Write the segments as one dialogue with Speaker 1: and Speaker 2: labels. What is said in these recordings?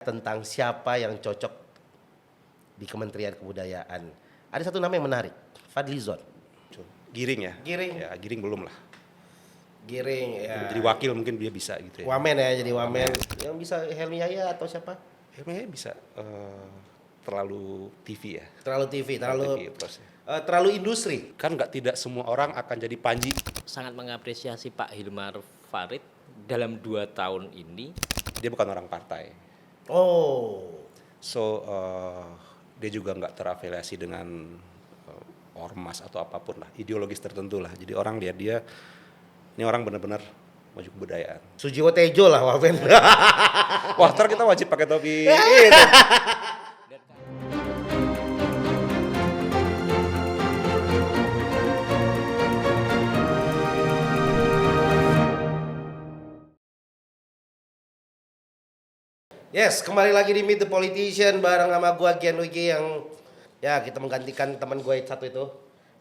Speaker 1: Tentang siapa yang cocok di Kementerian Kebudayaan. Ada satu nama yang menarik, Fadlizon.
Speaker 2: Giring ya?
Speaker 1: Giring.
Speaker 2: Ya, Giring belum lah.
Speaker 1: Giring ya.
Speaker 2: Jadi wakil mungkin dia bisa gitu ya.
Speaker 1: Wamen ya, jadi wamen. Yang bisa Helmi Yahya atau siapa?
Speaker 2: Helmi bisa terlalu TV ya.
Speaker 1: Terlalu TV,
Speaker 2: TV terus ya.
Speaker 1: terlalu industri.
Speaker 2: Kan tidak semua orang akan jadi Panji.
Speaker 3: Sangat mengapresiasi Pak Hilmar Farid dalam 2 tahun ini.
Speaker 2: Dia bukan orang partai.
Speaker 1: Oh.
Speaker 2: So dia juga nggak terafiliasi dengan ormas atau apapun lah, ideologis tertentu lah. Jadi orang lihat dia, ini orang benar-benar maju kebudayaan.
Speaker 1: Sujiwo Tejo lah wamen.
Speaker 2: Wah, ntar kita wajib pakai topi.
Speaker 1: Yes, kembali lagi di Meet the Politician bareng sama gua Gian Wigi yang ya kita menggantikan teman gue satu itu.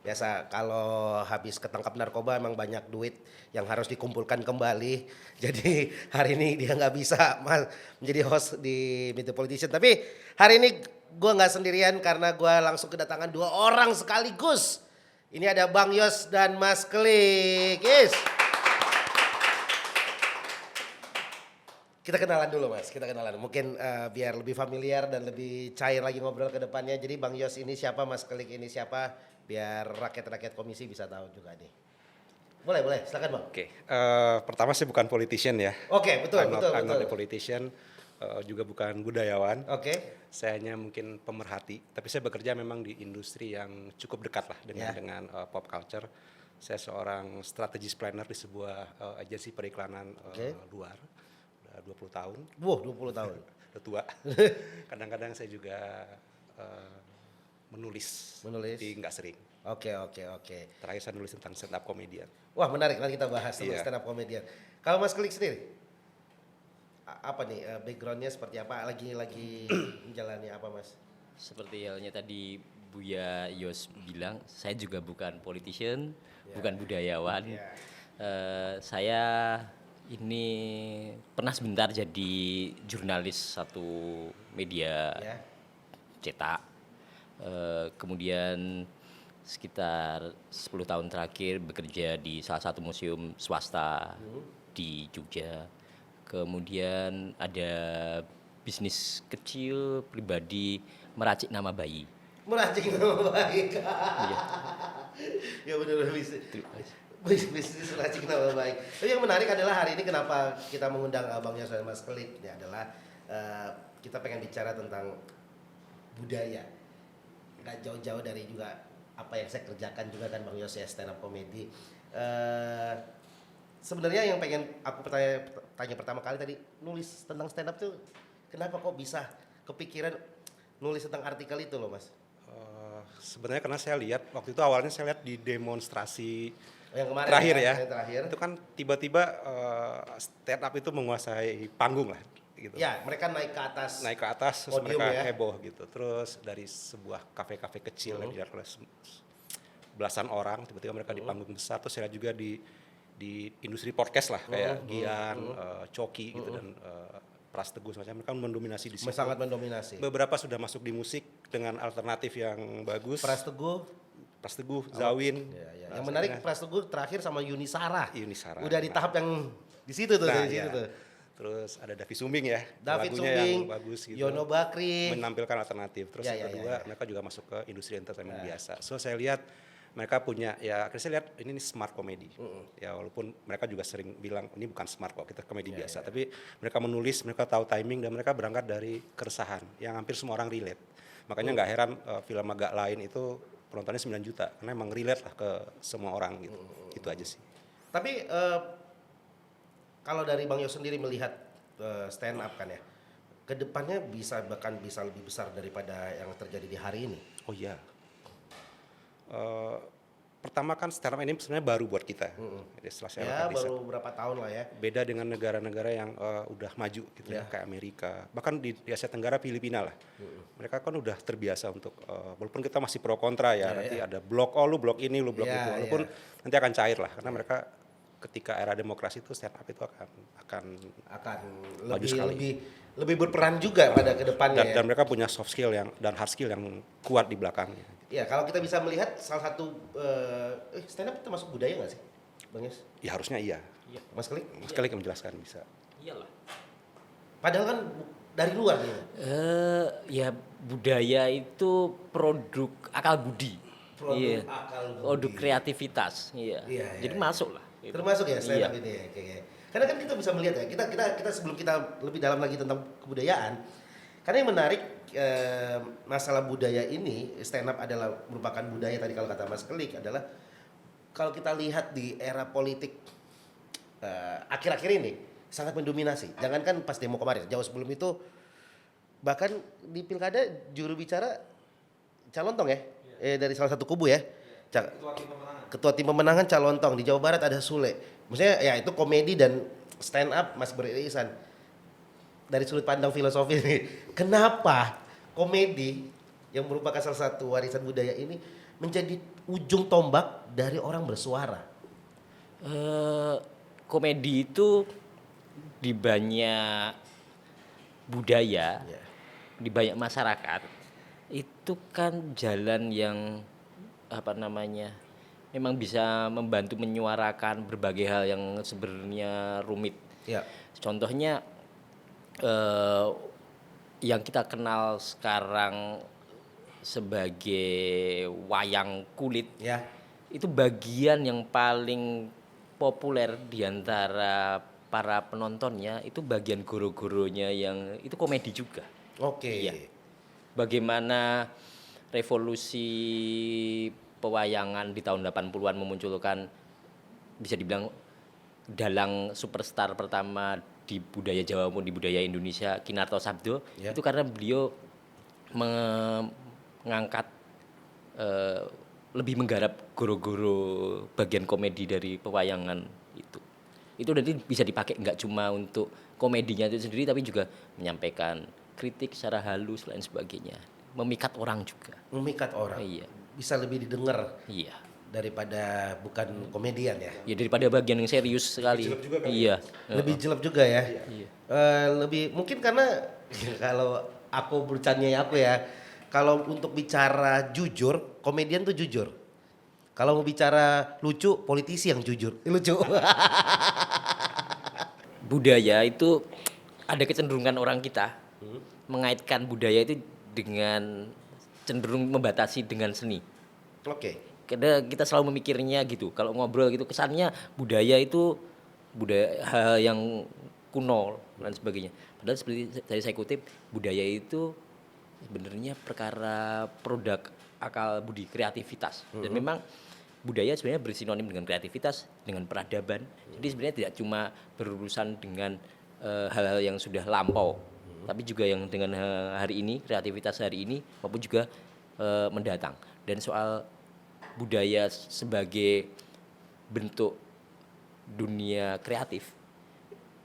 Speaker 1: Biasa kalau habis ketangkap narkoba emang banyak duit yang harus dikumpulkan kembali. Jadi hari ini dia nggak bisa menjadi host di Meet the Politician. Tapi hari ini gua nggak sendirian karena gua langsung kedatangan 2 orang sekaligus. Ini ada Bang Yos dan Mas Klik. Yes. Kita kenalan dulu Mas, kita kenalan. Mungkin biar lebih familiar dan lebih cair lagi ngobrol ke depannya. Jadi Bang Yos ini siapa, Mas Klik ini siapa, biar rakyat-rakyat komisi bisa tahu juga nih. Boleh, silakan Bang.
Speaker 2: Oke, pertama saya bukan politician ya.
Speaker 1: Oke, betul.
Speaker 2: I'm not a politician, juga bukan budayawan.
Speaker 1: Oke.
Speaker 2: Saya hanya mungkin pemerhati, tapi saya bekerja memang di industri yang cukup dekat lah dengan pop culture. Saya seorang strategist planner di sebuah agensi periklanan luar. 20 tahun.
Speaker 1: Wah, 20 tahun.
Speaker 2: Udah tua. Kadang-kadang saya juga menulis. Tapi nggak sering.
Speaker 1: Oke.
Speaker 2: Terakhir saya nulis tentang stand up comedian.
Speaker 1: Wah, menarik, nanti kita bahas tentang
Speaker 2: Iya.
Speaker 1: stand up comedian. Kalau Mas Klik sendiri, apa nih backgroundnya seperti apa? Lagi menjalani apa Mas?
Speaker 3: Seperti halnya tadi Buya Yos bilang, saya juga bukan politician, bukan budayawan. Saya ini pernah sebentar jadi jurnalis satu media cetak. Kemudian sekitar 10 tahun terakhir bekerja di salah satu museum swasta di Jogja. Kemudian ada bisnis kecil pribadi meracik nama bayi.
Speaker 1: Meracik nama baik. Ya benar bisnis meracik nama baik. Tapi yang menarik adalah hari ini kenapa kita mengundang Bang Yos dan Mas Klik ini adalah kita pengen bicara tentang budaya. Nggak jauh-jauh dari juga apa yang saya kerjakan juga kan Bang Yos ya, stand up comedy. Sebenarnya yang pengen aku tanya pertama kali tadi, nulis tentang stand up tuh kenapa kok bisa kepikiran nulis tentang artikel itu loh Mas?
Speaker 2: Sebenarnya karena saya lihat waktu itu awalnya saya lihat di demonstrasi
Speaker 1: yang kemarin
Speaker 2: terakhir
Speaker 1: ya.
Speaker 2: Itu kan tiba-tiba stand up itu menguasai panggung lah gitu.
Speaker 1: Ya, mereka naik ke atas
Speaker 2: terus
Speaker 1: podium
Speaker 2: mereka
Speaker 1: ya.
Speaker 2: heboh gitu. Terus dari sebuah kafe-kafe kecil yang dilakukan oleh belasan orang, tiba-tiba mereka di panggung besar. Terus saya lihat juga di industri podcast lah kayak Gian, Coki gitu dan Pras Teguh semacam, mereka mendominasi di situ.
Speaker 1: Sangat mendominasi.
Speaker 2: Beberapa sudah masuk di musik dengan alternatif yang bagus.
Speaker 1: Pras Teguh,
Speaker 2: Zawin.
Speaker 1: Ya. Yang menarik Pras Teguh terakhir sama Yunisara. Udah di
Speaker 2: Nah.
Speaker 1: tahap yang di situ tuh, tuh.
Speaker 2: Terus ada David Sumbing ya.
Speaker 1: David
Speaker 2: lagunya
Speaker 1: Sumbing,
Speaker 2: yang bagus gitu.
Speaker 1: Yono Bakri.
Speaker 2: Menampilkan alternatif. Terus yang kedua mereka juga masuk ke industri entertainment biasa. So saya lihat mereka punya akhirnya saya lihat ini smart comedy. Ya walaupun mereka juga sering bilang ini bukan smart kok, kita komedi biasa. Tapi mereka menulis, mereka tahu timing dan mereka berangkat dari keresahan yang hampir semua orang relate. Makanya nggak heran film agak lain itu penontonnya 9 juta karena emang relate lah ke semua orang gitu. Itu aja sih.
Speaker 1: Tapi kalau dari Bang Yos sendiri melihat stand up kan ya, kedepannya bahkan bisa lebih besar daripada yang terjadi di hari ini.
Speaker 2: Oh iya. Pertama kan stand up ini sebenarnya baru buat kita. Jadi setelah saya
Speaker 1: baru berapa tahun lah ya.
Speaker 2: Beda dengan negara-negara yang udah maju gitu ya, kayak Amerika. Bahkan di Asia Tenggara, Filipina lah. Mereka kan udah terbiasa untuk walaupun kita masih pro kontra ya, nanti ada blok lu blok ini, lu blok itu. Walaupun nanti akan cair lah karena mereka ketika era demokrasi itu stand up itu akan
Speaker 1: Akan
Speaker 2: Maju
Speaker 1: lebih
Speaker 2: sekali.
Speaker 1: lebih berperan juga pada kedepannya.
Speaker 2: dan mereka punya soft skill dan hard skill yang kuat di belakangnya.
Speaker 1: Ya, kalau kita bisa melihat salah satu stand up itu masuk budaya nggak sih, Bang Yos?
Speaker 2: Ya harusnya iya.
Speaker 1: Mas Klik?
Speaker 2: Mas Kalik menjelaskan bisa.
Speaker 3: Iyalah.
Speaker 1: Padahal kan dari luar nih.
Speaker 3: Ya budaya itu produk akal budi.
Speaker 1: Produk akal budi.
Speaker 3: Produk kreativitas. Iya.
Speaker 1: Iya,
Speaker 3: Jadi
Speaker 1: iya.
Speaker 3: masuk lah.
Speaker 1: Termasuk ya stand up
Speaker 3: Iya.
Speaker 1: ini ya. Oke. Karena kan kita bisa melihat ya, kita sebelum kita lebih dalam lagi tentang kebudayaan, karena yang menarik masalah budaya ini, stand up adalah merupakan budaya tadi kalau kata Mas Kelik adalah kalau kita lihat di era politik akhir-akhir ini sangat mendominasi. Jangankan pas demo kemarin, jauh sebelum itu bahkan di pilkada juru bicara Calontong ya, dari salah satu kubu ya. Ketua tim pemenangan Calontong, di Jawa Barat ada Sule. Maksudnya ya itu komedi dan stand up Mas beririsan. Dari sudut pandang filosofi ini, kenapa komedi yang merupakan salah satu warisan budaya ini menjadi ujung tombak dari orang bersuara?
Speaker 3: Komedi itu di banyak budaya,
Speaker 1: Ya.
Speaker 3: di banyak masyarakat itu kan jalan yang apa namanya memang bisa membantu menyuarakan berbagai hal yang sebenarnya rumit.
Speaker 1: Ya.
Speaker 3: Contohnya yang kita kenal sekarang sebagai wayang kulit
Speaker 1: Ya.
Speaker 3: itu bagian yang paling populer di antara para penontonnya itu bagian goro-goronya yang itu komedi juga.
Speaker 1: Oke.
Speaker 3: Iya. Bagaimana revolusi pewayangan di tahun 80-an memunculkan bisa dibilang dalang superstar pertama di budaya Jawa maupun di budaya Indonesia, Kinarto Sabdo,
Speaker 1: Ya.
Speaker 3: itu karena beliau mengangkat lebih menggarap goro-goro bagian komedi dari pewayangan itu. Itu nanti bisa dipakai nggak cuma untuk komedinya itu sendiri, tapi juga menyampaikan kritik secara halus lain sebagainya, memikat orang juga.
Speaker 1: Memikat orang.
Speaker 3: Iya.
Speaker 1: Bisa lebih didengar
Speaker 3: Iya.
Speaker 1: daripada bukan komedian ya.
Speaker 3: Ya daripada bagian yang serius sekali.
Speaker 2: jelek juga kan?
Speaker 3: Iya.
Speaker 1: Lebih jelek juga ya.
Speaker 3: Iya.
Speaker 1: Lebih mungkin karena kalau aku bercandanya aku ya, kalau untuk bicara jujur, komedian tuh jujur. Kalau mau bicara lucu, politisi yang jujur. Lucu.
Speaker 3: Budaya itu ada kecenderungan orang kita mengaitkan budaya itu dengan cenderung membatasi dengan seni.
Speaker 1: Oke.
Speaker 3: Karena kita selalu memikirnya gitu. Kalau ngobrol gitu kesannya budaya itu budaya hal yang kuno dan sebagainya. Padahal seperti tadi saya kutip, budaya itu sebenarnya perkara produk akal budi kreativitas. Dan memang budaya sebenarnya bersinonim dengan kreativitas, dengan peradaban. Jadi sebenarnya tidak cuma berurusan dengan hal-hal yang sudah lampau, tapi juga yang dengan hari ini, kreativitas hari ini maupun juga mendatang. Dan soal budaya sebagai bentuk dunia kreatif,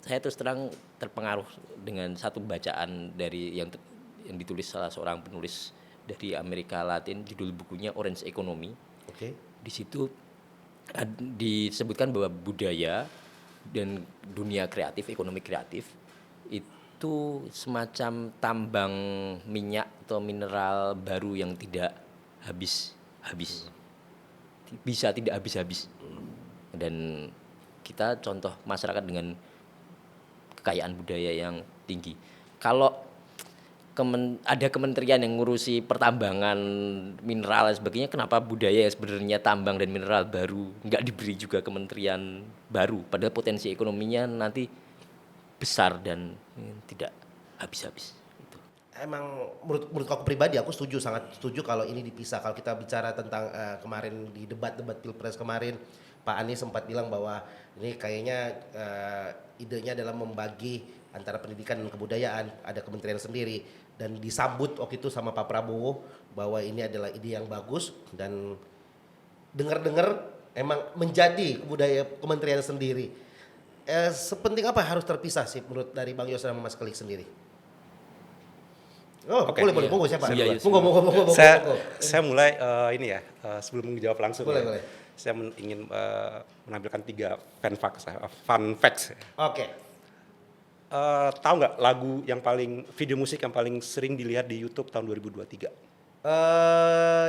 Speaker 3: saya terus terang terpengaruh dengan satu bacaan dari yang ditulis salah seorang penulis dari Amerika Latin, judul bukunya Orange Economy.
Speaker 1: Oke.
Speaker 3: Di situ disebutkan bahwa budaya dan dunia kreatif, ekonomi kreatif itu semacam tambang minyak atau mineral baru yang tidak habis-habis. Bisa tidak habis-habis. Dan kita contoh masyarakat dengan kekayaan budaya yang tinggi. Kalau ada kementerian yang ngurusi pertambangan mineral dan sebagainya, kenapa budaya yang sebenarnya tambang dan mineral baru nggak diberi juga kementerian baru, padahal potensi ekonominya nanti besar dan tidak habis-habis.
Speaker 1: Emang menurut aku pribadi aku sangat setuju kalau ini dipisah. Kalau kita bicara tentang kemarin di debat Pilpres kemarin, Pak Anies sempat bilang bahwa ini kayaknya idenya adalah membagi antara pendidikan dan kebudayaan, ada kementerian sendiri, dan disambut waktu itu sama Pak Prabowo bahwa ini adalah ide yang bagus, dan dengar-dengar emang menjadi kementerian sendiri. Sepenting apa harus terpisah sih menurut dari Bang Yos sama Mas Kelik sendiri? Oh,
Speaker 2: Oke,
Speaker 1: boleh,
Speaker 3: iya.
Speaker 1: monggo siapa?
Speaker 3: Iya, iya,
Speaker 1: Monggo.
Speaker 2: Saya mulai ini ya, sebelum menjawab langsung.
Speaker 1: Boleh,
Speaker 2: ya.
Speaker 1: boleh.
Speaker 2: saya ingin menampilkan 3 fun facts.
Speaker 1: Oke.
Speaker 2: Tahu nggak lagu yang video musik yang paling sering dilihat di YouTube tahun 2023?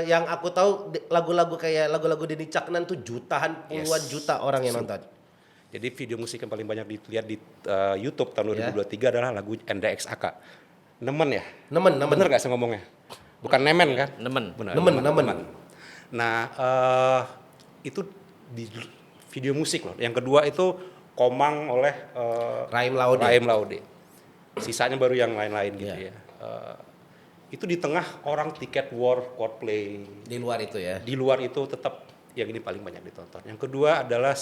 Speaker 1: Yang aku tahu lagu-lagu kayak lagu-lagu Denny Caknan tuh jutaan, puluhan
Speaker 2: Yes.
Speaker 1: juta orang yang nonton.
Speaker 2: Jadi video musik yang paling banyak dilihat di YouTube tahun 2023 adalah lagu NDXAK. Nemen ya?
Speaker 1: Nemen.
Speaker 2: Bener nggak saya ngomongnya? Bukan nemen kan?
Speaker 3: Nemen.
Speaker 2: Benar,
Speaker 1: Nemen.
Speaker 2: Nah, itu di video musik loh. Yang kedua itu Komang oleh
Speaker 1: Raim Laude.
Speaker 2: Raim Laude. Sisanya baru yang lain-lain gitu
Speaker 1: Iya.
Speaker 2: ya. Itu di tengah orang tiket war, Coldplay.
Speaker 1: Di luar itu ya.
Speaker 2: Di luar itu tetap yang ini paling banyak ditonton. Yang kedua adalah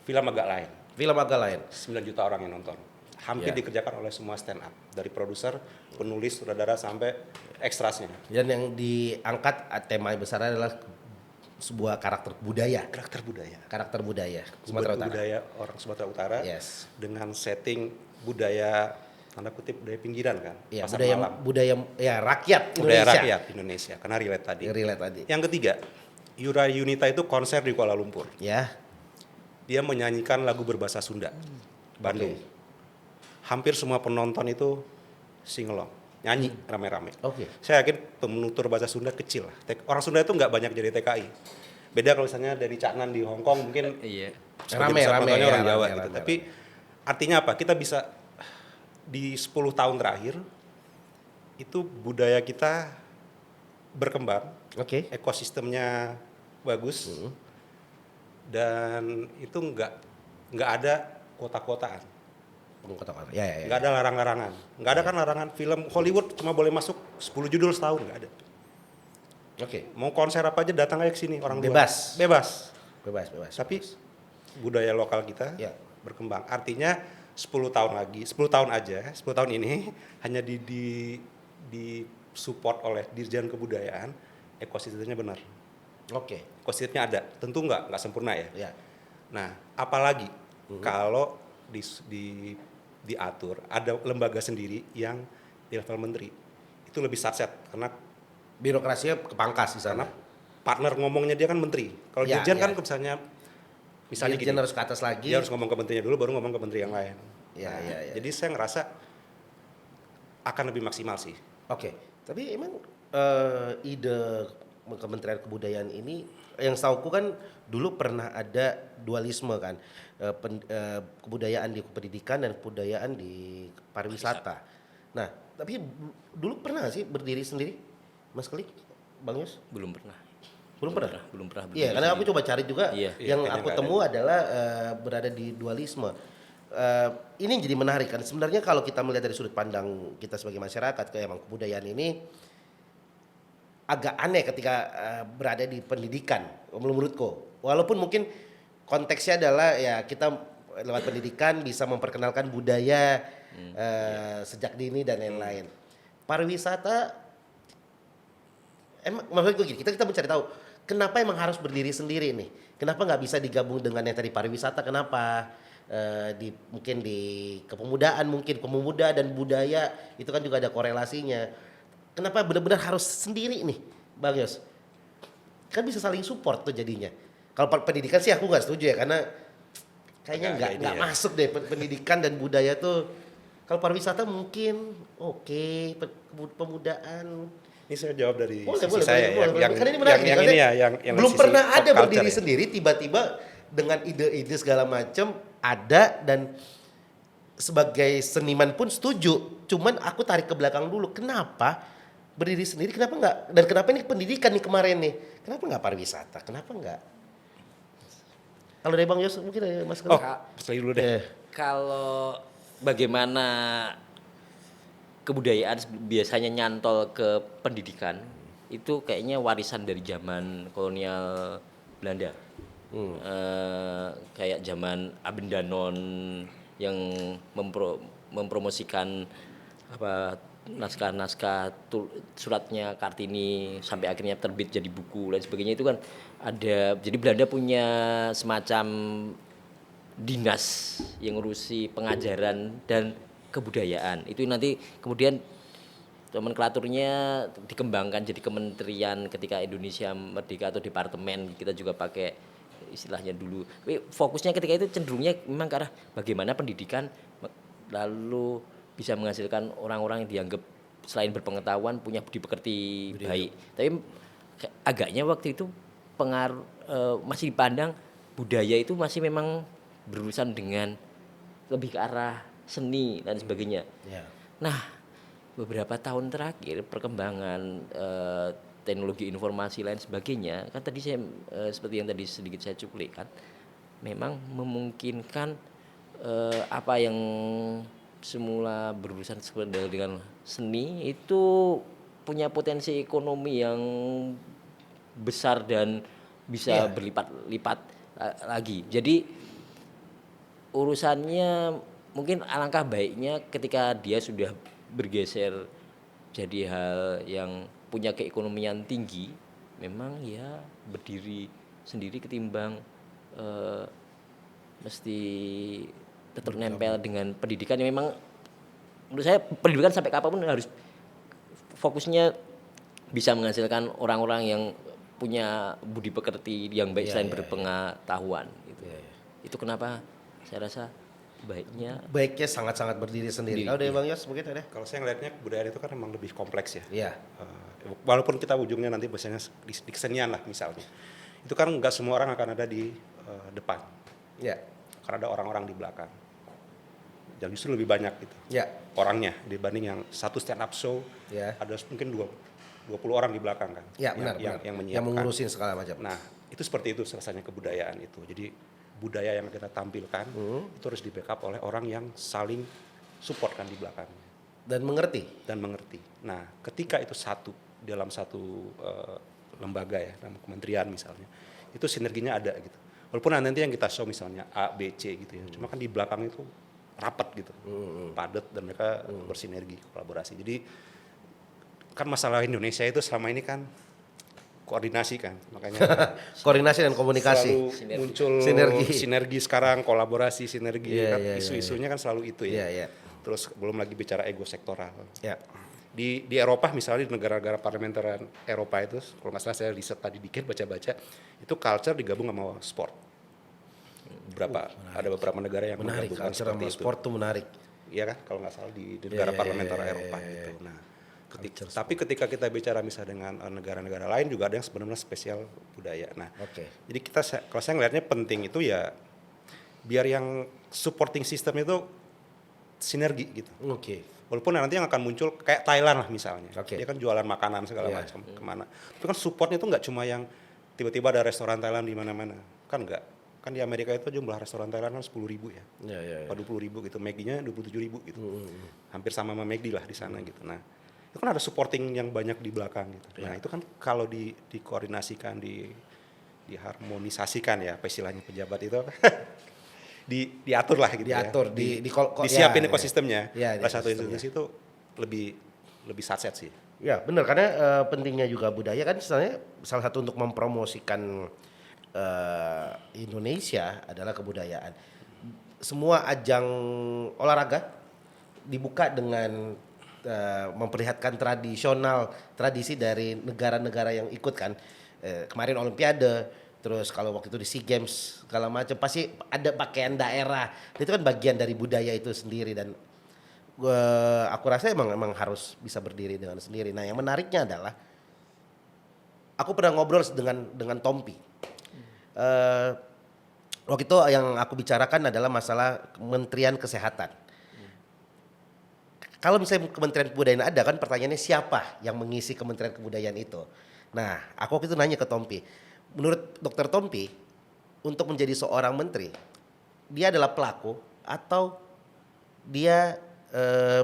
Speaker 2: film agak lain.
Speaker 1: Film agak lain.
Speaker 2: 9 juta orang yang nonton. Hampir
Speaker 1: Ya.
Speaker 2: dikerjakan oleh semua stand up. Dari produser, penulis, sutradara sampai ekstrasnya.
Speaker 1: Dan yang diangkat tema besarnya adalah sebuah karakter budaya.
Speaker 2: Karakter budaya.
Speaker 1: Karakter budaya Sumatera Utara.
Speaker 2: Budaya orang Sumatera Utara.
Speaker 1: Yes.
Speaker 2: Dengan setting budaya tanda kutip budaya pinggiran kan.
Speaker 1: Ya,
Speaker 2: Pasar
Speaker 1: budaya
Speaker 2: malam.
Speaker 1: budaya ya rakyat
Speaker 2: Budaya
Speaker 1: Indonesia.
Speaker 2: rakyat Indonesia. Karena relate tadi.
Speaker 1: Relate tadi.
Speaker 2: Yang ketiga, Yura Yunita itu konser di Kuala Lumpur.
Speaker 1: Ya.
Speaker 2: Dia menyanyikan lagu berbahasa Sunda. Bandung.
Speaker 1: Oke.
Speaker 2: Hampir semua penonton itu singelong. Nyanyi rame-rame.
Speaker 1: Oke.
Speaker 2: Saya yakin penutur bahasa Sunda kecil lah. Orang Sunda itu nggak banyak jadi TKI. Beda kalau misalnya dari Caknan di Hong Kong mungkin
Speaker 3: Iya.
Speaker 2: sebagian
Speaker 1: Rame,
Speaker 2: besar
Speaker 1: rame,
Speaker 2: penontonnya
Speaker 1: ya,
Speaker 2: orang Jawa
Speaker 1: rame,
Speaker 2: gitu.
Speaker 1: rame,
Speaker 2: Tapi artinya apa? Kita bisa di 10 tahun terakhir itu budaya kita berkembang,
Speaker 1: Oke.
Speaker 2: ekosistemnya bagus, dan itu nggak ada kota-kotaan.
Speaker 1: Ya.
Speaker 2: Nggak ada larang-larangan. Nggak ada kan larangan film Hollywood cuma boleh masuk 10 judul setahun, nggak ada.
Speaker 1: Oke.
Speaker 2: Mau konser apa aja datang aja ke sini orang luar.
Speaker 1: Bebas.
Speaker 2: Bebas.
Speaker 1: Bebas.
Speaker 2: Tapi budaya lokal kita
Speaker 1: Ya.
Speaker 2: berkembang. Artinya 10 tahun lagi, 10 tahun aja, 10 tahun ini hanya di support oleh Dirjen Kebudayaan, ekosistemnya benar.
Speaker 1: Oke.
Speaker 2: Ekosistemnya ada. Tentu nggak sempurna ya.
Speaker 1: Ya.
Speaker 2: Nah, apalagi kalau diatur ada lembaga sendiri yang di level menteri itu lebih satset karena
Speaker 1: Birokrasinya kepangkas di sana.
Speaker 2: partner ngomongnya dia kan menteri. Kalau
Speaker 1: Ya,
Speaker 2: dirjen
Speaker 1: ya.
Speaker 2: kan misalnya
Speaker 1: Dirjen
Speaker 2: gini,
Speaker 1: harus ke atas lagi.
Speaker 2: dia harus ngomong ke menterinya dulu baru ngomong ke menteri yang lain.
Speaker 1: Ya.
Speaker 2: Jadi saya ngerasa akan lebih maksimal sih.
Speaker 1: Oke. Tapi emang ide Kementerian Kebudayaan ini yang setauku kan dulu pernah ada dualisme kan. Kebudayaan di pendidikan dan kebudayaan di pariwisata. Nah, tapi dulu pernah nggak sih berdiri sendiri? Mas Klik, Bang Yus?
Speaker 3: Belum pernah.
Speaker 1: Belum pernah?
Speaker 3: Belum pernah.
Speaker 1: Iya, karena aku coba cari juga
Speaker 3: Iya.
Speaker 1: yang
Speaker 2: Iya,
Speaker 1: aku
Speaker 2: kayaknya
Speaker 1: temu adalah berada di dualisme. Ini jadi menarik kan. Sebenarnya kalau kita melihat dari sudut pandang kita sebagai masyarakat, kayak emang kebudayaan ini agak aneh ketika berada di pendidikan, menurutku. Walaupun mungkin konteksnya adalah ya kita lewat pendidikan bisa memperkenalkan budaya sejak dini dan lain-lain. Pariwisata emang maksudku gini, kita mencari tahu kenapa emang harus berdiri sendiri nih? Kenapa nggak bisa digabung dengan yang tadi pariwisata? Kenapa mungkin di kepemudaan, mungkin pemuda dan budaya itu kan juga ada korelasinya. Kenapa benar-benar harus sendiri nih, Bang Yos? Kan bisa saling support tuh jadinya. Kalau pendidikan sih aku nggak setuju ya, karena kayaknya nggak masuk deh pendidikan dan budaya tuh. Kalau pariwisata mungkin oke, pemudaan.
Speaker 2: Ini saya jawab dari
Speaker 1: Boleh,
Speaker 2: sisi saya
Speaker 1: boleh.
Speaker 2: yang
Speaker 1: Karena ini menarik nih,
Speaker 2: yang
Speaker 1: karena
Speaker 2: ini ya yang
Speaker 1: belum
Speaker 2: sisi
Speaker 1: pernah
Speaker 2: pop
Speaker 1: ada
Speaker 2: culture
Speaker 1: berdiri
Speaker 2: ya.
Speaker 1: sendiri tiba-tiba dengan ide-ide segala macam ada dan sebagai seniman pun setuju. Cuman aku tarik ke belakang dulu. Kenapa berdiri sendiri? Kenapa enggak? Dan kenapa ini pendidikan nih kemarin nih? Kenapa enggak pariwisata? Kenapa enggak? Kalau dari Bang Yos mungkin ada Mas Kali.
Speaker 2: Sekali dulu deh.
Speaker 3: Kalau bagaimana kebudayaan biasanya nyantol ke pendidikan itu kayaknya warisan dari zaman kolonial Belanda. Kayak zaman Abendanon yang mempromosikan apa naskah-naskah suratnya Kartini sampai akhirnya terbit jadi buku dan sebagainya itu kan ada. Jadi Belanda punya semacam dinas yang ngurusi pengajaran dan kebudayaan. Itu nanti kemudian nomenklaturnya dikembangkan jadi kementerian ketika Indonesia merdeka atau departemen, kita juga pakai istilahnya dulu. Tapi fokusnya ketika itu cenderungnya memang ke arah bagaimana pendidikan lalu bisa menghasilkan orang-orang yang dianggap selain berpengetahuan punya budi pekerti baik. Tapi agaknya waktu itu masih dipandang budaya itu masih memang berurusan dengan lebih ke arah seni dan sebagainya.
Speaker 1: Ya.
Speaker 3: Nah, beberapa tahun terakhir perkembangan teknologi informasi lain sebagainya, kan tadi saya seperti yang tadi sedikit saya cuplikan, memang memungkinkan apa yang semula berurusan dengan seni itu punya potensi ekonomi yang besar dan bisa berlipat-lipat lagi. Jadi urusannya mungkin alangkah baiknya ketika dia sudah bergeser jadi hal yang punya keekonomian tinggi, memang ya berdiri sendiri ketimbang mesti tetap nempel dengan pendidikan yang memang menurut saya pendidikan sampai kapanpun harus fokusnya bisa menghasilkan orang-orang yang punya budi pekerti yang baik selain berpengetahuan gitu. Itu kenapa saya rasa baiknya
Speaker 1: sangat-sangat berdiri sendiri. Kalau dari Bang Yos mungkin ada?
Speaker 2: Kalau saya ngelihatnya kebudayaan itu kan memang lebih kompleks ya.
Speaker 1: Iya.
Speaker 2: Walaupun kita ujungnya nanti biasanya di kesenian lah misalnya. Itu kan nggak semua orang akan ada di depan.
Speaker 1: Iya.
Speaker 2: Karena ada orang-orang di belakang. Yang justru lebih banyak gitu.
Speaker 1: Iya.
Speaker 2: Orangnya dibanding yang satu stand up show ada mungkin 20 orang di belakang kan.
Speaker 1: Iya, benar.
Speaker 2: Yang menyiapkan.
Speaker 1: Yang mengurusin segala macam.
Speaker 2: Nah, itu seperti itu rasanya kebudayaan itu. Jadi budaya yang kita tampilkan itu harus di-backup oleh orang yang saling support kan di belakangnya.
Speaker 1: Dan mengerti.
Speaker 2: Nah, ketika itu dalam satu lembaga ya, dalam kementerian misalnya, itu sinerginya ada gitu. Walaupun nanti yang kita show misalnya A, B, C gitu ya, cuma kan di belakang itu rapat gitu, padat dan mereka bersinergi, kolaborasi. Jadi kan masalah Indonesia itu selama ini kan koordinasi kan, makanya
Speaker 1: koordinasi dan komunikasi
Speaker 2: selalu muncul sinergi sekarang, kolaborasi, sinergi kan isu-isunya kan selalu itu ya. Terus belum lagi bicara ego sektoral. Di Eropa misalnya di negara-negara parlementer Eropa itu kalau nggak salah saya riset tadi dikit baca-baca itu culture digabung sama sport. Ada beberapa negara yang
Speaker 1: menarik,
Speaker 2: menggabungkan
Speaker 1: culture
Speaker 2: seperti
Speaker 1: sama
Speaker 2: itu.
Speaker 1: sport tuh menarik.
Speaker 2: Iya kan kalau nggak salah di negara parlementer Eropa gitu. Nah, tapi ketika kita bicara misalnya dengan negara-negara lain juga ada yang sebenarnya spesial budaya. Nah, jadi kalau saya ngelihatnya penting itu ya biar yang supporting system itu sinergi gitu. Walaupun nanti yang akan muncul kayak Thailand lah misalnya, dia kan jualan makanan segala macam kemana. Itu kan supportnya itu nggak cuma yang tiba-tiba ada restoran Thailand di mana-mana, kan nggak. Kan di Amerika itu jumlah restoran Thailand kan 10.000 ya, 20.000 gitu, McD-nya 27.000 gitu, hampir sama McD lah di sana gitu. Nah itu kan ada supporting yang banyak di belakang gitu. Nah itu kan kalau dikoordinasikan, diharmonisasikan ya, apa istilahnya pejabat itu diatur lah gitu disiapin ekosistemnya. Salah satu institusi itu lebih satset sih.
Speaker 1: Ya benar, karena pentingnya juga budaya kan misalnya salah satu untuk mempromosikan Indonesia adalah kebudayaan. Semua ajang olahraga dibuka dengan memperlihatkan tradisi dari negara-negara yang ikut kan. Kemarin Olimpiade, terus kalau waktu itu di SEA Games segala macam pasti ada pakaian daerah. Itu kan bagian dari budaya itu sendiri dan aku rasa emang harus bisa berdiri dengan sendiri. Nah, yang menariknya adalah aku pernah ngobrol dengan Tompi. Waktu itu yang aku bicarakan adalah masalah Kementerian Kesehatan. Kalau misalnya Kementerian Kebudayaan ada kan pertanyaannya siapa yang mengisi Kementerian Kebudayaan itu. Nah, aku waktu itu nanya ke Tompi. Menurut Dr. Tompi, untuk menjadi seorang menteri, dia adalah pelaku atau dia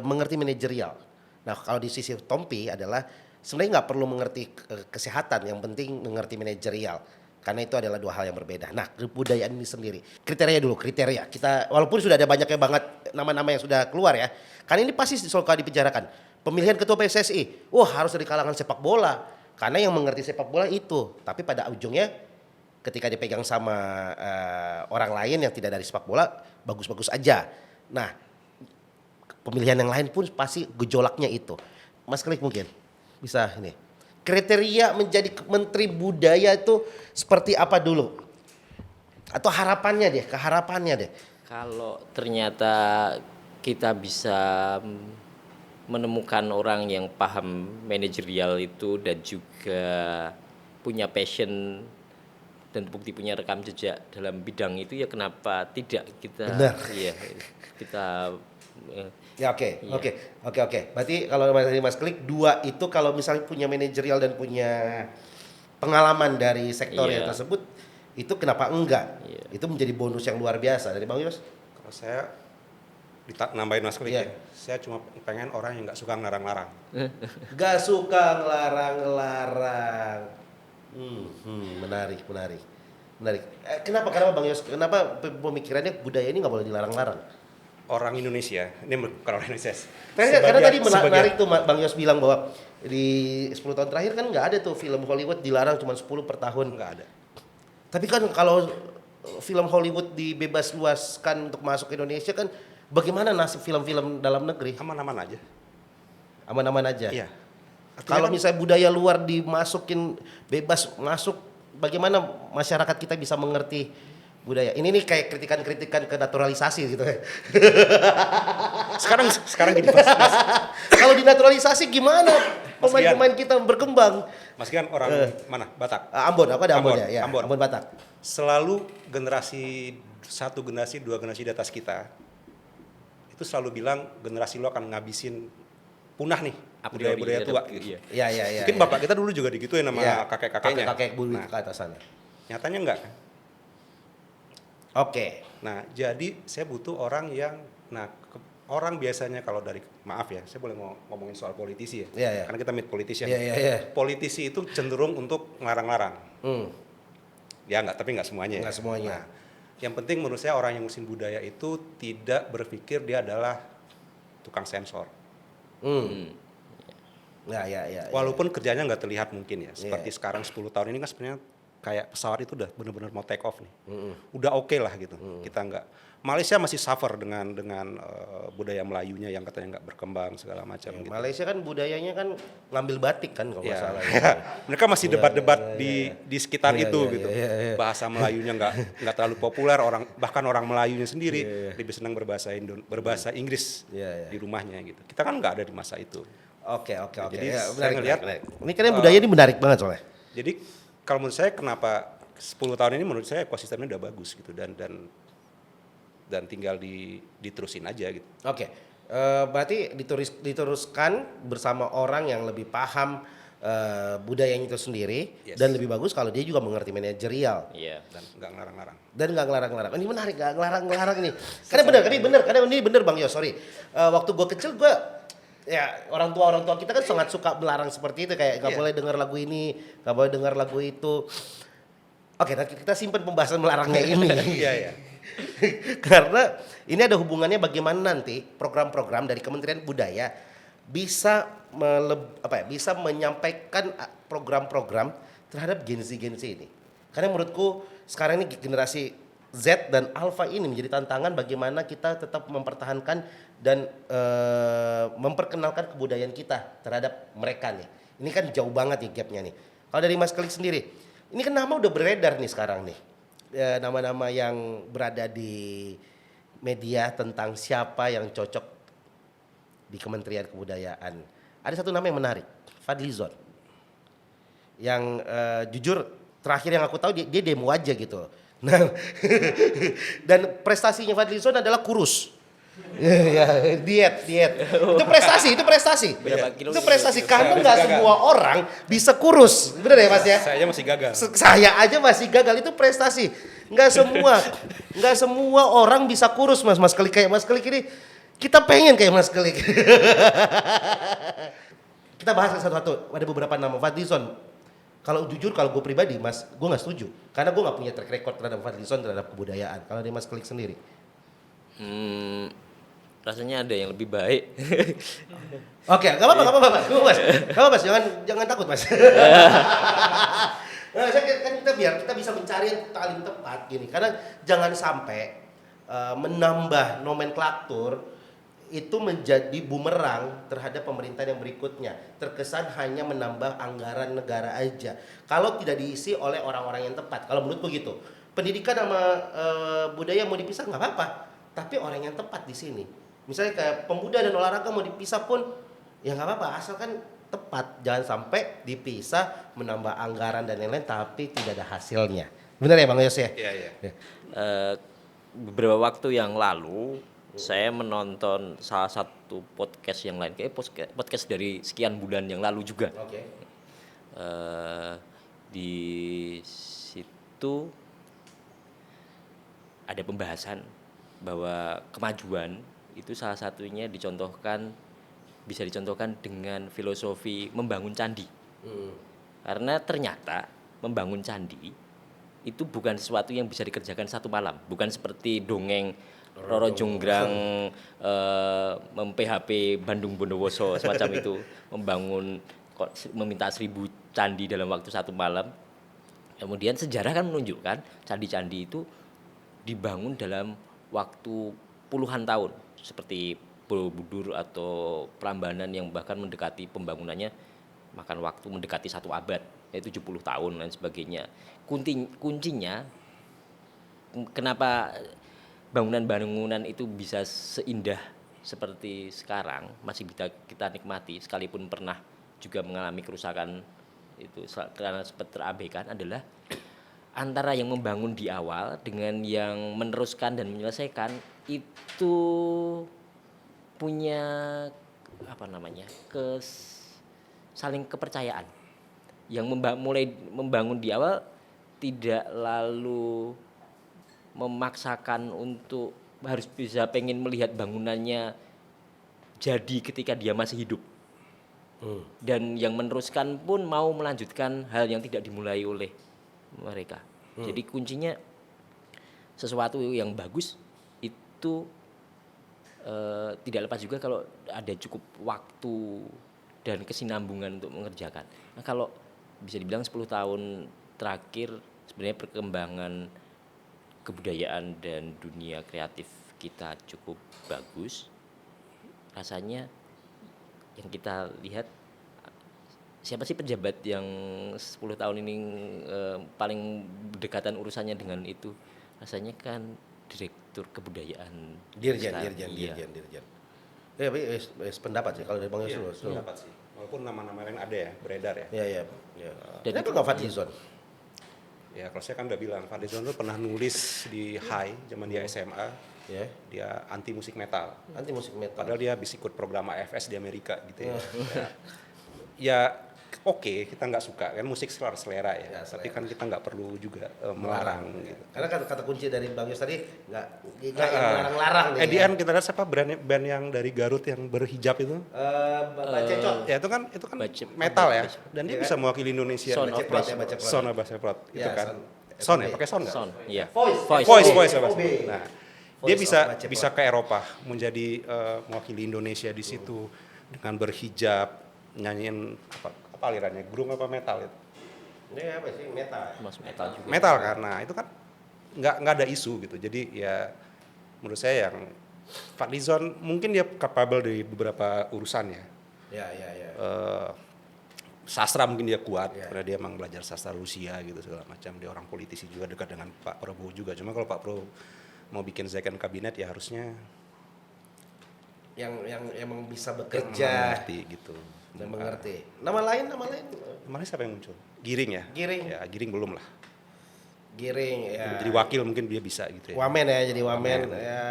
Speaker 1: mengerti manajerial. Nah, kalau di sisi Tompi adalah sebenarnya nggak perlu mengerti kesehatan, yang penting mengerti manajerial. Karena itu adalah dua hal yang berbeda. Nah, kebudayaan ini sendiri. Kriteria. Kita walaupun sudah ada banyaknya banget nama-nama yang sudah keluar ya. Karena ini pasti selalu dibicarakan. Pemilihan ketua PSSI, harus dari kalangan sepak bola. Karena yang mengerti sepak bola itu. Tapi pada ujungnya ketika dipegang sama orang lain yang tidak dari sepak bola, bagus-bagus aja. Nah, pemilihan yang lain pun pasti gejolaknya itu. Mas Klik mungkin bisa ini. Kriteria menjadi Menteri Budaya itu seperti apa dulu? Atau keharapannya deh.
Speaker 3: Kalau ternyata kita bisa menemukan orang yang paham manajerial itu dan juga punya passion dan bukti punya rekam jejak dalam bidang itu, ya kenapa tidak kita
Speaker 1: Benar.
Speaker 3: Iya, kita
Speaker 1: Ya oke.
Speaker 3: Iya.
Speaker 1: Oke. Berarti kalau dari Mas Klik dua itu kalau misalnya punya manajerial dan punya pengalaman dari sektor
Speaker 3: Iya.
Speaker 1: yang tersebut, itu kenapa enggak?
Speaker 3: Iya.
Speaker 1: Itu menjadi bonus yang luar biasa dari Bang Yos.
Speaker 2: Kalau saya nambahin Mas Klik
Speaker 1: Iya.
Speaker 2: ya, saya cuma pengen orang yang nggak suka ngelarang-larang.
Speaker 1: Gak suka ngelarang-larang. Menarik. Kenapa Bang Yos? Kenapa pemikirannya budaya ini nggak boleh dilarang-larang?
Speaker 2: Orang Indonesia, ini bukan orang Indonesia.
Speaker 1: Karena tadi
Speaker 2: sebagian-
Speaker 1: menarik tuh Bang Yos bilang bahwa di 10 tahun terakhir kan nggak ada tuh film Hollywood dilarang cuma 10 per tahun.
Speaker 2: nggak ada.
Speaker 1: Tapi kan kalau film Hollywood dibebas luaskan untuk masuk ke Indonesia kan bagaimana nasib film-film dalam negeri?
Speaker 2: Aman-aman aja.
Speaker 1: Aman-aman aja.
Speaker 2: Iya. Artinya
Speaker 1: Kalau
Speaker 2: kan-
Speaker 1: misalnya budaya luar dimasukin bebas masuk, bagaimana masyarakat kita bisa mengerti budaya? Ini nih kayak kritikan-kritikan ke naturalisasi gitu.
Speaker 2: sekarang gini Mas.
Speaker 1: Kalau dinaturalisasi gimana pemain-pemain kita berkembang?
Speaker 2: Mas Gian orang mana? Batak.
Speaker 1: Ambon, apa ada Ambon,
Speaker 2: Ambon,
Speaker 1: ya? Ya,
Speaker 2: Ambon.
Speaker 1: Ambon Batak.
Speaker 2: Selalu generasi 1 generasi 2 generasi di atas kita itu selalu bilang generasi lo akan ngabisin punah nih
Speaker 3: a priori
Speaker 2: budaya-budaya tua gitu.
Speaker 3: Iya.
Speaker 1: Iya.
Speaker 2: Mungkin bapak kita dulu juga digituin sama
Speaker 1: Iya.
Speaker 2: kakek-kakeknya.
Speaker 1: Kakek bulu
Speaker 2: Nah,
Speaker 1: ke atasan.
Speaker 2: nyatanya enggak.
Speaker 1: Oke.
Speaker 2: Nah, jadi saya butuh orang yang orang biasanya kalau dari maaf ya, saya boleh ngomongin soal politisi ya.
Speaker 1: Iya, iya.
Speaker 2: Karena kita meet politician.
Speaker 1: Iya.
Speaker 2: Politisi itu cenderung untuk ngelarang-larang.
Speaker 1: Hmm.
Speaker 2: Ya enggak, tapi enggak semuanya.
Speaker 1: Enggak semuanya.
Speaker 2: Nah, yang penting menurut saya orang yang ngurusin budaya itu tidak berpikir dia adalah tukang sensor.
Speaker 1: Ya.
Speaker 2: Walaupun kerjanya nggak terlihat mungkin ya. Seperti sekarang 10 tahun ini kan sebenarnya kayak pesawat itu udah benar-benar mau take off nih. Udah oke lah gitu. Kita nggak. Malaysia masih suffer dengan budaya Melayunya yang katanya nggak berkembang segala macam gitu.
Speaker 1: Malaysia kan budayanya kan ngambil batik kan kalau nggak
Speaker 2: Ya,
Speaker 1: salah.
Speaker 2: mereka masih debat-debat di sekitar itu gitu. Bahasa Melayunya nggak terlalu populer, bahkan orang Melayunya sendiri lebih senang berbahasa Inggris
Speaker 1: Iya.
Speaker 2: di rumahnya gitu. Kita kan nggak ada di masa itu.
Speaker 1: Oke.
Speaker 2: Jadi
Speaker 1: Ya,
Speaker 2: saya ngelihat
Speaker 1: ini kan budaya ini menarik banget soalnya.
Speaker 2: Jadi kalau menurut saya kenapa 10 tahun ini menurut saya ekosistemnya udah bagus gitu dan tinggal diterusin aja gitu.
Speaker 1: Oke. Berarti diteruskan bersama orang yang lebih paham budayanya itu sendiri.
Speaker 2: Yes.
Speaker 1: Dan lebih bagus kalau dia juga mengerti manajerial
Speaker 3: Iya.
Speaker 2: Dan nggak ngelarang-larang.
Speaker 1: dan nggak ngelarang-larang. Ini menarik, nggak ngelarang-ngelarang nih. Karena ini bener Bang Yos, sorry. Waktu gue kecil ya orang tua kita kan sangat suka melarang seperti itu, kayak nggak
Speaker 2: Iya.
Speaker 1: boleh dengar lagu ini, nggak boleh dengar lagu itu. Oke, nanti kita simpan pembahasan melarangnya ini.
Speaker 2: Iya.
Speaker 1: Karena ini ada hubungannya bagaimana nanti program-program dari Kementerian Budaya bisa bisa menyampaikan program-program terhadap Gen Z ini. Karena menurutku sekarang ini generasi Z dan Alpha ini menjadi tantangan bagaimana kita tetap mempertahankan dan memperkenalkan kebudayaan kita terhadap mereka nih. Ini kan jauh banget nih gapnya nih. Kalau dari Mas Klik sendiri, ini kan nama udah beredar nih sekarang nih. Nama-nama yang berada di media tentang siapa yang cocok di Kementerian Kebudayaan. Ada satu nama yang menarik, Fadlizon. Yang jujur terakhir yang aku tahu dia demo aja gitu. Nah, dan prestasinya Fadlizon adalah kurus. Ya, diet. Itu prestasi.
Speaker 3: Berapa kilo
Speaker 1: Itu prestasi karena
Speaker 2: Bisa
Speaker 1: nggak
Speaker 2: gagal.
Speaker 1: semua orang bisa kurus. Bener ya Mas ya?
Speaker 2: Saya aja masih gagal.
Speaker 1: Saya aja masih gagal, itu prestasi. Nggak semua orang bisa kurus Mas Klik, kayak Mas Klik ini. Kita pengen kayak Mas Klik. Kita bahas satu-satu. Ada beberapa nama. Fadlizon, kalau jujur kalau gue pribadi Mas, gue nggak setuju. Karena gue nggak punya track record terhadap Fadlizon terhadap kebudayaan. Kalau dari Mas Klik sendiri.
Speaker 3: Rasanya ada yang lebih baik.
Speaker 1: Oke, nggak apa-apa Mas. Nggak apa Mas, jangan takut Mas. Nah, biar kita bisa mencari yang paling tepat gini. Karena jangan sampai menambah nomenklatur itu menjadi bumerang terhadap pemerintahan yang berikutnya. Terkesan hanya menambah anggaran negara aja. Kalau tidak diisi oleh orang-orang yang tepat. Kalau menurutku gitu. Pendidikan sama budaya mau dipisah nggak apa-apa. Tapi orang yang tepat di sini. Misalnya kayak pemuda dan olahraga mau dipisah pun ya nggak apa-apa. Asalkan tepat. Jangan sampai dipisah menambah anggaran dan lain-lain tapi tidak ada hasilnya. Benar ya Bang Yos ya?
Speaker 2: Iya, iya.
Speaker 3: Beberapa waktu yang lalu saya menonton salah satu podcast yang lain, kayak podcast dari sekian bulan yang lalu juga.
Speaker 1: Oke.
Speaker 3: Di situ ada pembahasan bahwa kemajuan itu salah satunya bisa dicontohkan dengan filosofi membangun candi. Karena ternyata membangun candi itu bukan sesuatu yang bisa dikerjakan satu malam, bukan seperti dongeng Roro Jonggrang mem-PHP Bandung Bondowoso semacam itu, meminta 1000 candi dalam waktu satu malam. Kemudian sejarah kan menunjukkan candi-candi itu dibangun dalam waktu puluhan tahun, seperti Borobudur atau Prambanan yang bahkan mendekati pembangunannya makan waktu mendekati 1 abad, yaitu 70 tahun dan sebagainya. Kuncinya kenapa bangunan-bangunan itu bisa seindah seperti sekarang, masih bisa kita nikmati sekalipun pernah juga mengalami kerusakan itu karena sempat terabaikan, adalah antara yang membangun di awal dengan yang meneruskan dan menyelesaikan itu punya saling kepercayaan. Yang mulai membangun di awal tidak lalu memaksakan untuk harus bisa pengen melihat bangunannya jadi ketika dia masih hidup. Dan yang meneruskan pun mau melanjutkan hal yang tidak dimulai oleh mereka. Jadi kuncinya sesuatu yang bagus itu tidak lepas juga kalau ada cukup waktu dan kesinambungan untuk mengerjakan. Nah, kalau bisa dibilang 10 tahun terakhir sebenarnya perkembangan kebudayaan dan dunia kreatif kita cukup bagus. Rasanya yang kita lihat, siapa sih pejabat yang 10 tahun ini paling berdekatan urusannya dengan itu? Rasanya kan Direktur Kebudayaan.
Speaker 1: Dirjen. Ya, pendapat sih kalau dari Bang Yos.
Speaker 2: Pendapat sih. Walaupun nama-nama lain ada ya, beredar ya.
Speaker 1: Iya.
Speaker 3: Dan
Speaker 1: Kenapa
Speaker 3: itu
Speaker 1: nggak Fadlizon?
Speaker 2: Ya kalau saya kan udah bilang, Fadlizon tuh pernah nulis di High zaman dia SMA,
Speaker 1: Ya,
Speaker 2: dia anti musik metal.
Speaker 1: anti musik metal.
Speaker 2: Padahal dia habis ikut program AFS di Amerika gitu ya. Ya oke, kita nggak suka kan musik selera ya, tapi kan kita nggak perlu juga melarang gitu.
Speaker 1: Karena kata kunci dari Bang Yos tadi nggak yang melarang-larang nih.
Speaker 2: Edian kita lihat siapa band yang dari Garut yang berhijab itu?
Speaker 1: Mbak Cecot.
Speaker 2: Ya itu kan metal ya, dan dia bisa mewakili Indonesia.
Speaker 3: Son of
Speaker 1: Baceprot ya,
Speaker 3: Baceprot.
Speaker 1: Baceprot.
Speaker 2: Son of Baceprot itu
Speaker 1: Ya,
Speaker 2: kan.
Speaker 1: Son.
Speaker 2: Son ya, pakai son nggak?
Speaker 3: Son, iya.
Speaker 1: Voice.
Speaker 2: Voice.
Speaker 1: OB.
Speaker 2: Nah,
Speaker 1: Voice
Speaker 2: dia
Speaker 1: of
Speaker 2: bisa
Speaker 1: Baceprot.
Speaker 2: ke Eropa menjadi mewakili Indonesia di situ dengan berhijab, nyanyiin apa alirannya, grung apa metal itu?
Speaker 1: Ini apa sih metal?
Speaker 3: Mas metal juga.
Speaker 2: Metal karena itu kan nggak ada isu gitu. Jadi ya menurut saya yang Fadlizon mungkin dia capable dari beberapa urusannya.
Speaker 1: Ya.
Speaker 2: Sastra mungkin dia kuat
Speaker 1: Ya.
Speaker 2: karena dia emang belajar sastra Rusia gitu segala macam. Dia orang politisi juga, dekat dengan Pak Prabowo juga. Cuma kalau Pak Prabowo mau bikin second kabinet ya harusnya
Speaker 1: Yang emang bisa bekerja
Speaker 2: mengerti gitu.
Speaker 1: dan mengerti. Nama lain?
Speaker 2: Kemarin siapa yang muncul? Giring ya?
Speaker 1: Giring.
Speaker 2: Ya, Giring belum lah.
Speaker 1: Giring ya.
Speaker 2: Jadi wakil mungkin dia bisa gitu ya.
Speaker 1: Wamen ya, jadi wamen.
Speaker 2: Wamen.
Speaker 1: Ya.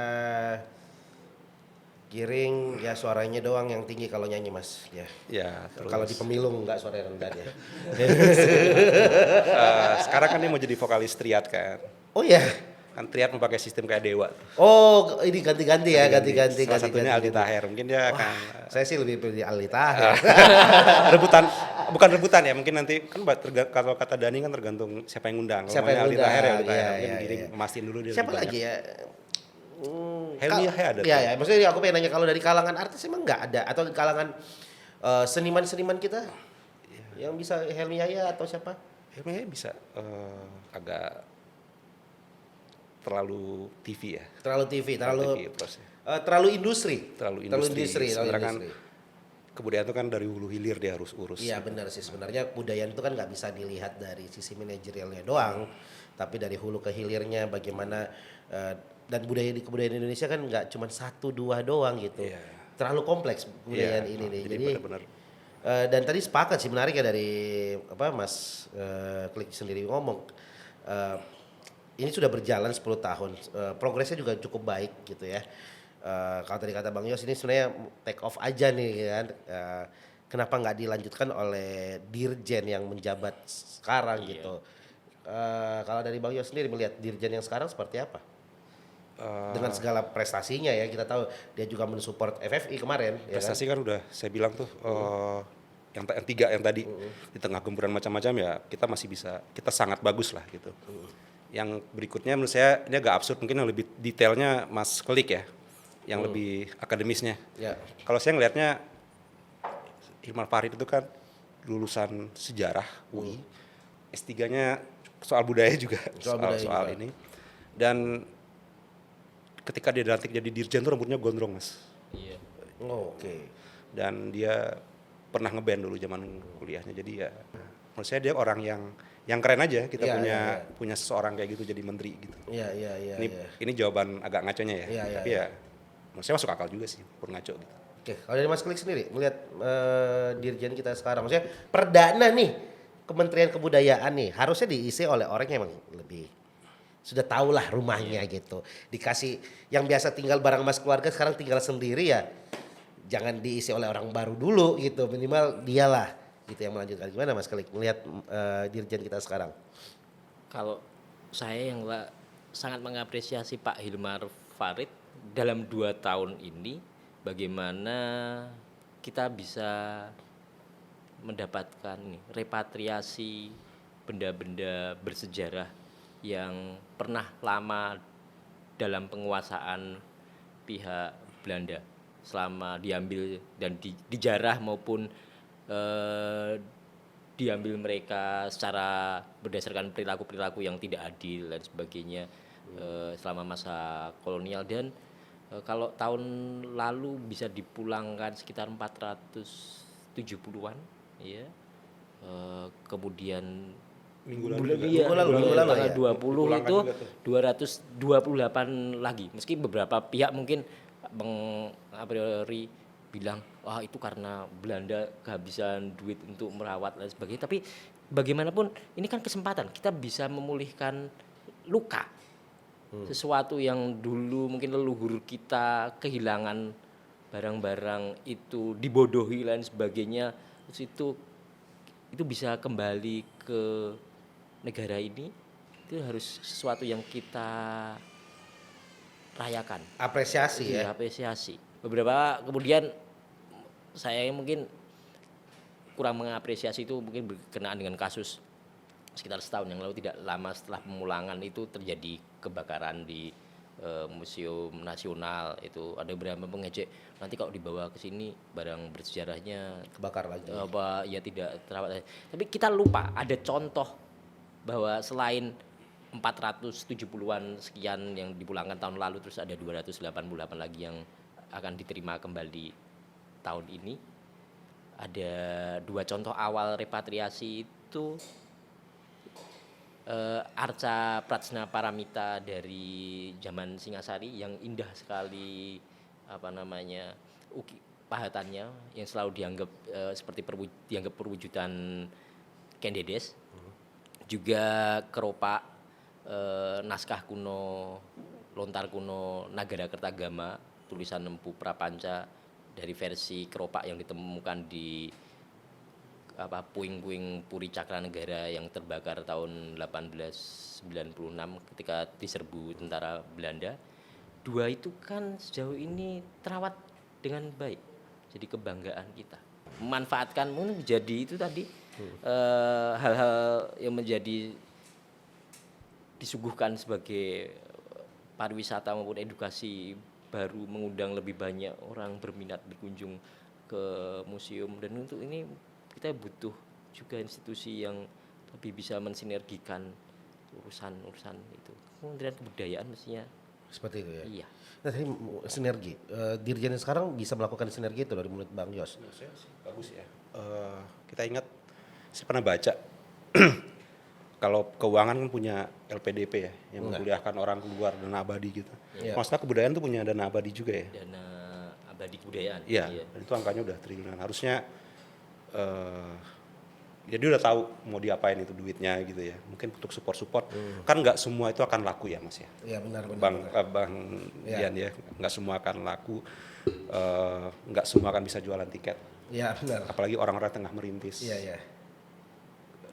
Speaker 1: Giring ya suaranya doang yang tinggi kalau nyanyi Mas. Ya.
Speaker 2: Ya, terus
Speaker 1: Kalau di pemilu enggak suara rendah ya.
Speaker 2: sekarang kan dia mau jadi vokalis Triad kan.
Speaker 1: Oh iya.
Speaker 2: Kan Triad mau pakai sistem kayak Dewa.
Speaker 1: Oh, ini ganti-ganti ya, ganti-ganti.
Speaker 2: Salah satunya Aldi Taher. Mungkin dia akan
Speaker 1: Saya sih lebih pilih Aldi Taher.
Speaker 2: bukan rebutan ya, mungkin nanti kan kalau kata Dani kan tergantung siapa yang ngundang. Kalau
Speaker 1: Siapa yang
Speaker 2: maunya Aldi
Speaker 1: ngundang,
Speaker 2: Taher ya Aldi Taher.
Speaker 1: iya,
Speaker 2: Mungkin
Speaker 1: iya,
Speaker 2: Giring
Speaker 1: iya.
Speaker 2: mastiin dulu dia.
Speaker 1: Siapa
Speaker 2: lebih
Speaker 1: lagi
Speaker 2: banyak.
Speaker 1: ya?
Speaker 2: Helmi Yahya ada
Speaker 1: Iya,
Speaker 2: tuh.
Speaker 1: ya. Maksudnya aku pengen nanya kalau dari kalangan artis emang nggak ada atau kalangan seniman-seniman kita yang bisa Helmi Yahya atau siapa?
Speaker 2: Helmi Yahya bisa agak terlalu TV ya.
Speaker 1: Terlalu TV, terlalu
Speaker 2: TV terus ya.
Speaker 1: terlalu industri.
Speaker 2: Terlalu
Speaker 1: Terlalu
Speaker 2: industri.
Speaker 1: terlalu
Speaker 2: Sebenarnya kan
Speaker 1: industri.
Speaker 2: kebudayaan itu kan dari hulu hilir dia harus urus.
Speaker 1: Iya benar sih, sebenarnya kebudayaan itu kan nggak bisa dilihat dari sisi manajerialnya doang, tapi dari hulu ke hilirnya bagaimana dan budaya di kebudayaan Indonesia kan nggak cuma satu dua doang gitu,
Speaker 2: Iya.
Speaker 1: terlalu kompleks kebudayaan
Speaker 2: Iya,
Speaker 1: ini nih.
Speaker 2: jadi
Speaker 1: Jadi
Speaker 2: benar-benar
Speaker 1: dan tadi sepakat sih menarik ya dari apa Mas Klik sendiri ngomong. Eh, ini sudah berjalan 10 tahun, progresnya juga cukup baik gitu ya. Kalau tadi kata Bang Yos ini sebenarnya take off aja nih kan. Kenapa nggak dilanjutkan oleh Dirjen yang menjabat sekarang gitu. Kalau dari Bang Yos sendiri melihat Dirjen yang sekarang seperti apa? Dengan segala prestasinya ya, kita tahu dia juga mensupport FFI kemarin. Ya kan?
Speaker 2: prestasi kan udah saya bilang tuh yang tiga yang tadi di tengah gempuran macam-macam ya kita sangat bagus lah gitu. Yang berikutnya menurut saya ini agak absurd, mungkin yang lebih detailnya Mas Klik ya, yang lebih akademisnya.
Speaker 1: Ya.
Speaker 2: Kalau saya ngelihatnya Hilmar Farid itu kan lulusan sejarah UI, S3-nya soal budaya juga,
Speaker 1: Soal budaya
Speaker 2: soal
Speaker 1: juga.
Speaker 2: ini. Dan ketika dia dilantik jadi dirjen tuh rambutnya gondrong, Mas.
Speaker 3: Iya.
Speaker 1: Oke.
Speaker 2: Dan dia pernah ngeband dulu zaman kuliahnya, jadi ya menurut saya dia orang yang keren aja kita
Speaker 1: Iya,
Speaker 2: punya
Speaker 1: iya, iya.
Speaker 2: punya seseorang kayak gitu jadi menteri gitu.
Speaker 1: Iya, iya, iya.
Speaker 2: ini
Speaker 1: iya.
Speaker 2: ini jawaban agak ngaconya ya,
Speaker 1: Iya, iya,
Speaker 2: tapi ya menurut saya masuk akal juga sih pur ngaco gitu.
Speaker 1: Oke, kalau dari Mas Klik sendiri melihat Dirjen kita sekarang, maksudnya perdana nih Kementerian Kebudayaan nih harusnya diisi oleh orang yang emang lebih sudah tahu lah rumahnya gitu. Dikasih yang biasa tinggal bareng mas keluarga sekarang tinggal sendiri ya. Jangan diisi oleh orang baru dulu gitu, minimal dialah gitu yang melanjutkan. Gimana Mas Klik melihat Dirjen kita sekarang?
Speaker 3: Kalau saya yang sangat mengapresiasi Pak Hilmar Farid dalam 2 tahun ini, bagaimana kita bisa mendapatkan repatriasi benda-benda bersejarah yang pernah lama dalam penguasaan pihak Belanda selama diambil dan dijarah maupun diambil mereka secara berdasarkan perilaku-perilaku yang tidak adil dan sebagainya selama masa kolonial. Dan kalau tahun lalu bisa dipulangkan sekitar 470-an ya. Kemudian
Speaker 2: Minggu lalu
Speaker 3: bulan
Speaker 2: juga.
Speaker 3: iya,
Speaker 1: Minggu lalu
Speaker 3: tanggal
Speaker 1: ya.
Speaker 3: 20
Speaker 2: Dipulangkan
Speaker 3: itu
Speaker 2: juga tuh.
Speaker 3: 228 lagi. Meski beberapa pihak mungkin a priori bilang wah itu karena Belanda kehabisan duit untuk merawat dan sebagainya. Tapi bagaimanapun ini kan kesempatan kita bisa memulihkan luka. Sesuatu yang dulu mungkin leluhur kita kehilangan barang-barang itu, dibodohi dan sebagainya. Terus itu bisa kembali ke negara ini, itu harus sesuatu yang kita rayakan.
Speaker 1: Apresiasi ya.
Speaker 3: Apresiasi. Beberapa kemudian saya mungkin kurang mengapresiasi itu mungkin berkenaan dengan kasus sekitar setahun yang lalu, tidak lama setelah pemulangan itu terjadi kebakaran di Museum Nasional. Itu ada beberapa mengejek nanti kalau dibawa ke sini barang bersejarahnya
Speaker 1: Kebakar lagi.
Speaker 3: apa ya tidak terawat. Tapi kita lupa ada contoh bahwa selain 470-an sekian yang dipulangkan tahun lalu, terus ada 288 lagi yang akan diterima kembali tahun ini. Ada 2 contoh awal repatriasi itu Arca Prajna Paramita dari zaman Singasari yang indah sekali pahatannya yang selalu dianggap seperti dianggap perwujudan Kendedes. Juga keropak naskah kuno, lontar kuno Nagara Kertagama tulisan Empu Prapanca dari versi keropak yang ditemukan di puing-puing Puri Cakranegara yang terbakar tahun 1896 ketika diserbu tentara Belanda. 2 itu kan sejauh ini terawat dengan baik, jadi kebanggaan kita. Memanfaatkan mungkin menjadi itu tadi hal-hal yang menjadi disuguhkan sebagai pariwisata maupun edukasi baru, mengundang lebih banyak orang berminat berkunjung ke museum. Dan untuk ini kita butuh juga institusi yang lebih bisa mensinergikan urusan-urusan itu. Kementerian Kebudayaan mestinya
Speaker 1: Seperti itu ya.
Speaker 3: Iya.
Speaker 1: Nah, tadi sinergi. Dirjen sekarang bisa melakukan sinergi itu dari mulut Bang Yos.
Speaker 2: Menurut saya sih bagus ya. Kita ingat, saya pernah baca kalau keuangan kan punya LPDP ya, yang memkuliahkan orang keluar dana abadi gitu.
Speaker 1: Iya.
Speaker 2: Masalah kebudayaan tuh punya dana abadi juga ya.
Speaker 3: Dana abadi kebudayaan.
Speaker 2: Iya, dan itu angkanya udah triliunan. Harusnya ya dia udah tahu mau diapain itu duitnya gitu ya. Mungkin untuk support. Kan nggak semua itu akan laku ya Mas ya.
Speaker 1: Iya benar.
Speaker 2: Bang
Speaker 1: Iya.
Speaker 2: Dian ya, nggak semua akan laku, nggak semua akan bisa jualan tiket.
Speaker 1: Iya benar.
Speaker 2: Apalagi orang-orang tengah merintis.
Speaker 1: Iya.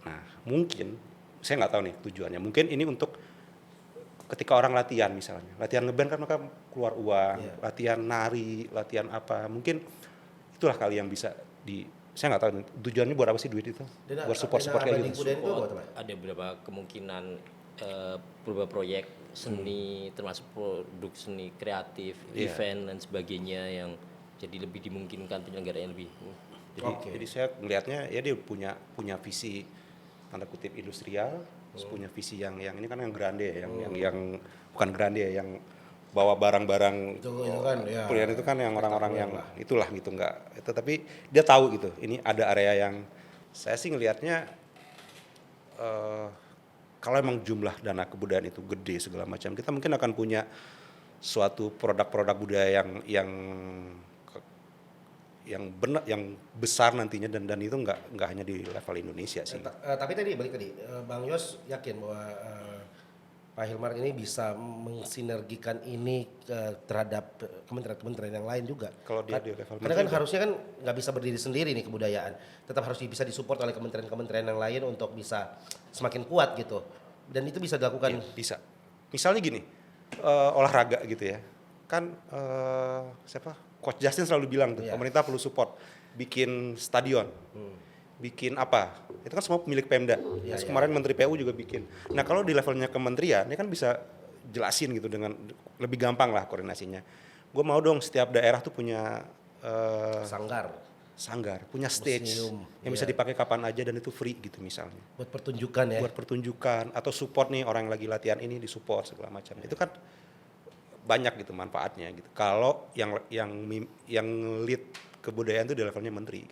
Speaker 2: Nah, mungkin saya nggak tahu nih tujuannya. Mungkin ini untuk ketika orang latihan misalnya, latihan ngeband kan mereka keluar uang,
Speaker 1: Iya.
Speaker 2: latihan nari, latihan apa. Mungkin itulah kali yang bisa saya nggak tahu nih, tujuannya buat apa sih duit itu? Buat support kayak gitu.
Speaker 1: Kebudayaan itu apa, teman?
Speaker 3: Ada beberapa kemungkinan beberapa proyek seni termasuk produk seni kreatif,
Speaker 2: Iya.
Speaker 3: event dan sebagainya yang jadi lebih dimungkinkan penyelenggaraan lebih.
Speaker 2: Jadi saya melihatnya ya dia punya visi tanda kutip industrial, terus punya visi yang ini kan yang grande ya, yang bukan grande ya, yang bawa barang-barang
Speaker 1: Itu kan, ya.
Speaker 2: kuliah itu kan yang orang-orang yang itulah gitu, enggak itu, tapi dia tahu gitu ini ada area yang saya sih ngelihatnya kalau emang jumlah dana kebudayaan itu gede segala macam, kita mungkin akan punya suatu produk-produk budaya yang benar, yang besar nantinya, dan itu nggak hanya di level Indonesia sih.
Speaker 1: Tapi tadi balik tadi, Bang Yos yakin bahwa Pak Hilmar ini bisa mensinergikan ini terhadap kementerian-kementerian yang lain juga.
Speaker 2: Kalau dia di level
Speaker 1: Karena kan
Speaker 2: menteri
Speaker 1: harusnya kan nggak bisa berdiri sendiri nih kebudayaan, tetap harus bisa disupport oleh kementerian-kementerian yang lain untuk bisa semakin kuat gitu. Dan itu bisa dilakukan.
Speaker 2: Iya, bisa. Misalnya gini, olahraga gitu ya, kan siapa? Coach Justin selalu bilang tuh,
Speaker 1: Iya.
Speaker 2: pemerintah perlu support, bikin stadion, bikin apa? Itu kan semua milik Pemda. Terus kemarin Menteri PU juga bikin. Nah kalau di levelnya kementerian, ini kan bisa jelasin gitu dengan lebih gampang lah koordinasinya. Gue mau dong setiap daerah tuh punya sanggar, punya stage
Speaker 1: Museum,
Speaker 2: yang bisa dipakai kapan aja dan itu free gitu misalnya.
Speaker 1: buat pertunjukan ya.
Speaker 2: Buat pertunjukan atau support nih orang yang lagi latihan ini disupport segala macam. Itu kan banyak gitu manfaatnya gitu. Kalau yang lead kebudayaan itu di levelnya menteri.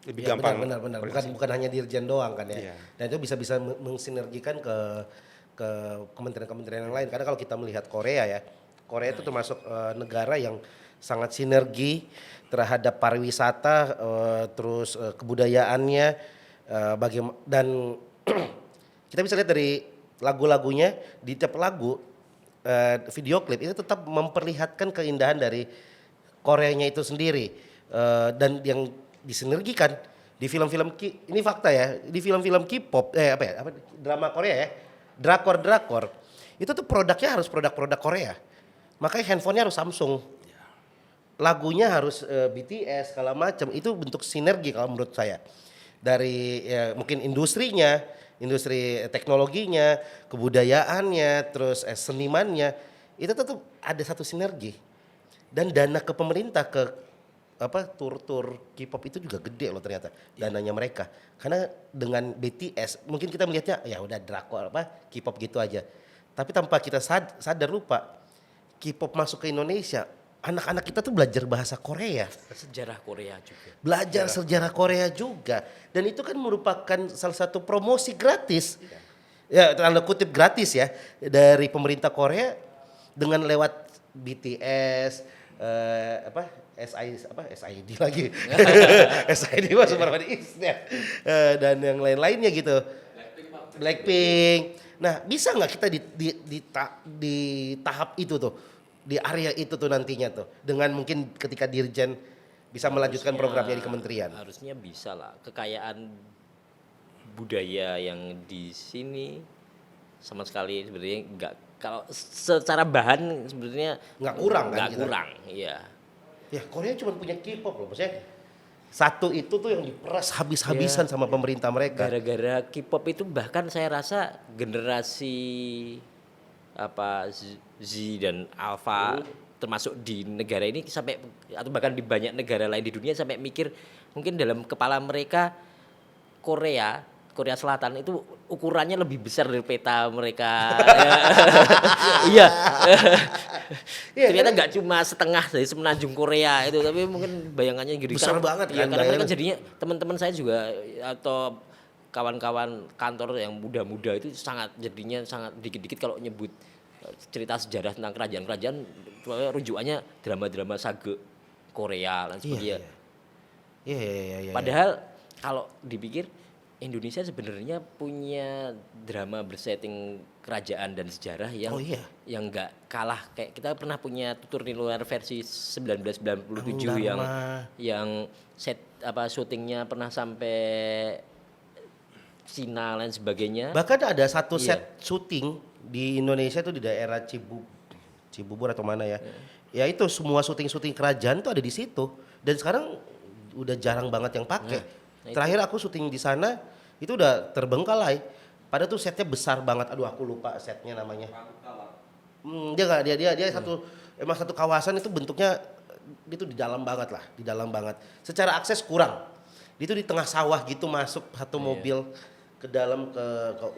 Speaker 2: Lebih
Speaker 1: Ya,
Speaker 2: gampang.
Speaker 1: benar. Bukan hanya dirjen doang kan ya.
Speaker 2: Iya.
Speaker 1: Dan itu bisa mensinergikan ke kementerian-kementerian yang lain. Karena kalau kita melihat Korea ya, Korea itu termasuk negara yang sangat sinergi terhadap pariwisata, terus kebudayaannya, dan kita bisa lihat dari lagu-lagunya, di tiap lagu video klip itu tetap memperlihatkan keindahan dari Koreanya itu sendiri, dan yang disinergikan di film-film ini fakta ya, di film-film K-pop drama Korea ya, drakor itu tuh produknya harus produk-produk Korea, makanya handphonenya harus Samsung, lagunya harus BTS segala macam. Itu bentuk sinergi kalau menurut saya dari mungkin industrinya, industri teknologinya, kebudayaannya, terus senimannya, itu tetap ada satu sinergi. Dan dana ke pemerintah ke tur K-pop itu juga gede loh ternyata dananya mereka. Karena dengan BTS mungkin kita melihatnya ya udah drakor K-pop gitu aja. Tapi tanpa kita sadar lupa K-pop masuk ke Indonesia, anak-anak kita tuh belajar bahasa Korea.
Speaker 3: Sejarah Korea juga.
Speaker 1: Belajar sejarah Korea juga, dan itu kan merupakan salah satu promosi gratis, ya tanda kutip gratis ya, dari pemerintah Korea dengan lewat BTS, SID lagi, SID mah Super ya, dan yang lain-lainnya gitu, Blackpink. Nah bisa nggak kita di tahap itu tuh, di area itu tuh nantinya tuh, dengan mungkin ketika Dirjen bisa melanjutkan programnya di kementerian.
Speaker 3: Harusnya bisa lah. Kekayaan budaya yang di sini sama sekali sebenarnya nggak, kalau secara bahan sebenarnya
Speaker 1: Nggak kurang kan
Speaker 3: nggak
Speaker 1: kita?
Speaker 3: kurang, iya.
Speaker 1: Ya Korea cuma punya K-pop loh, maksudnya satu itu tuh yang diperas habis-habisan sama pemerintah mereka.
Speaker 3: Gara-gara K-pop itu bahkan saya rasa generasi Z dan Alpha termasuk di negara ini sampai, atau bahkan di banyak negara lain di dunia sampai mikir mungkin dalam kepala mereka Korea Korea Selatan itu ukurannya lebih besar dari peta mereka. Iya. Ternyata nggak cuma setengah dari semenanjung Korea itu, tapi mungkin bayangannya gini.
Speaker 1: Besar banget
Speaker 3: Iya,
Speaker 1: kan
Speaker 3: karena mereka
Speaker 1: bayangan.
Speaker 3: jadinya teman-teman saya juga atau kawan-kawan kantor yang muda-muda itu jadinya sangat dikit-dikit kalau nyebut cerita sejarah tentang kerajaan-kerajaan, rujukannya drama-drama sage Korea dan sebagainya.
Speaker 1: Iya.
Speaker 3: Padahal kalau dipikir Indonesia sebenarnya punya drama bersetting kerajaan dan sejarah yang
Speaker 1: Oh, iya.
Speaker 3: yang nggak kalah, kayak kita pernah punya Tutur Niluar versi 1997
Speaker 1: Dharma.
Speaker 3: yang set syutingnya pernah sampai Cina dan sebagainya.
Speaker 1: Bahkan ada satu
Speaker 3: Iya.
Speaker 1: set syuting di Indonesia tuh di daerah Cibubur atau mana ya. Ya itu semua syuting-syuting kerajaan tuh ada di situ. Dan sekarang udah jarang banget yang pakai.
Speaker 3: Nah,
Speaker 1: Terakhir aku syuting di sana itu udah terbengkalai. Padahal tuh setnya besar banget. Aduh aku lupa setnya namanya. Dia satu kawasan itu bentuknya itu di dalam banget lah, di dalam banget. Secara akses kurang. Itu di tengah sawah gitu masuk satu mobil ke dalam ke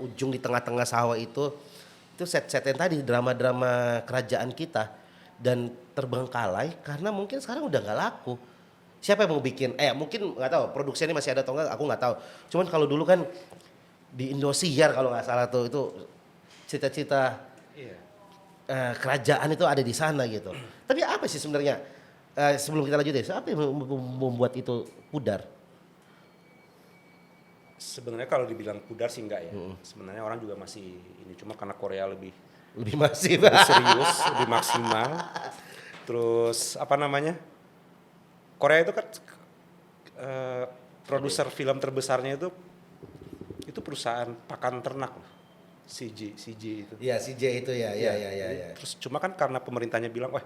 Speaker 1: ujung di tengah-tengah sawah itu set-set yang tadi drama-drama kerajaan kita dan terbengkalai karena mungkin sekarang udah nggak laku. Siapa yang mau bikin? Mungkin nggak tahu produksinya masih ada atau enggak, aku nggak tahu. Cuman kalau dulu kan di Indosiar kalau nggak salah tuh itu cita-cita kerajaan itu ada di sana gitu. Tapi apa sih sebenarnya sebelum kita lanjut apa yang membuat itu pudar?
Speaker 2: Sebenarnya kalau dibilang pudar sih enggak ya. Sebenarnya orang juga masih ini, cuma karena Korea lebih
Speaker 1: Masif.
Speaker 2: lebih serius, lebih maksimal. Terus apa namanya? Korea itu kan produser film terbesarnya itu perusahaan pakan ternak loh. CJ itu.
Speaker 1: Iya, CJ itu ya.
Speaker 2: Terus cuma kan karena pemerintahnya bilang, "Wah,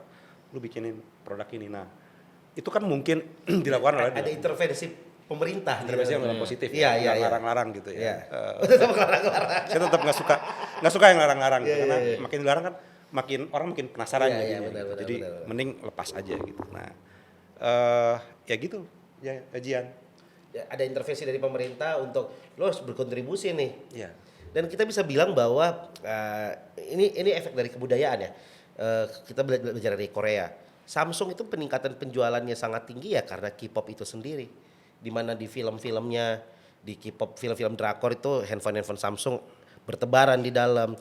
Speaker 2: lu bikinin produk ini." Nah, itu kan mungkin dilakukan oleh
Speaker 1: Ada intervensi pemerintah.
Speaker 2: intervensi yang dalam positif
Speaker 1: Iya.
Speaker 2: larang-larang gitu ya.
Speaker 1: Iya. Tetap larang-larang.
Speaker 2: Saya tetap nggak suka yang larang-larang gitu, karena makin dilarang kan makin orang makin penasaran
Speaker 1: Iya,
Speaker 2: jadinya,
Speaker 1: benar,
Speaker 2: gitu.
Speaker 1: benar,
Speaker 2: Jadi
Speaker 1: benar.
Speaker 2: mending lepas aja gitu. Nah, ya gitu ya Jian.
Speaker 1: Ya, ada intervensi dari pemerintah untuk lo harus berkontribusi nih.
Speaker 2: Iya.
Speaker 1: Dan kita bisa bilang bahwa ini efek dari kebudayaan ya. Kita belajar dari Korea. Samsung itu peningkatan penjualannya sangat tinggi ya karena K-pop itu sendiri. Di mana di film-filmnya, di K-pop film-film drakor itu handphone Samsung bertebaran di dalam.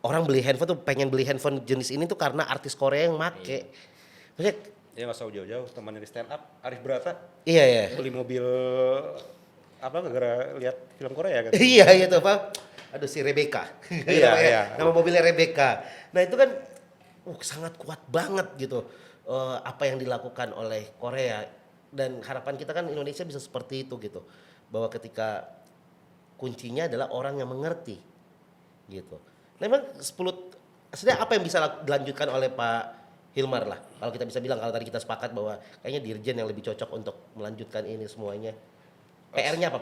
Speaker 1: Orang beli handphone tuh pengen beli handphone jenis ini tuh karena artis Korea yang make. Maksudnya,
Speaker 2: Ya nggak usah jauh-jauh, teman dari stand up Arif Brata
Speaker 1: iya.
Speaker 2: beli mobil apa gara-gara lihat film Korea kan.
Speaker 1: Iya itu apa? Aduh si Rebecca.
Speaker 2: Iya.
Speaker 1: Nama mobilnya Rebecca. Nah itu kan sangat kuat banget gitu apa yang dilakukan oleh Korea dan harapan kita kan Indonesia bisa seperti itu gitu. Bahwa ketika kuncinya adalah orang yang mengerti gitu. Nah, memang sebenarnya apa yang bisa dilanjutkan oleh Pak Hilmar lah. Kalau kita bisa bilang kalau tadi kita sepakat bahwa kayaknya Dirjen yang lebih cocok untuk melanjutkan ini semuanya. PR-nya apa?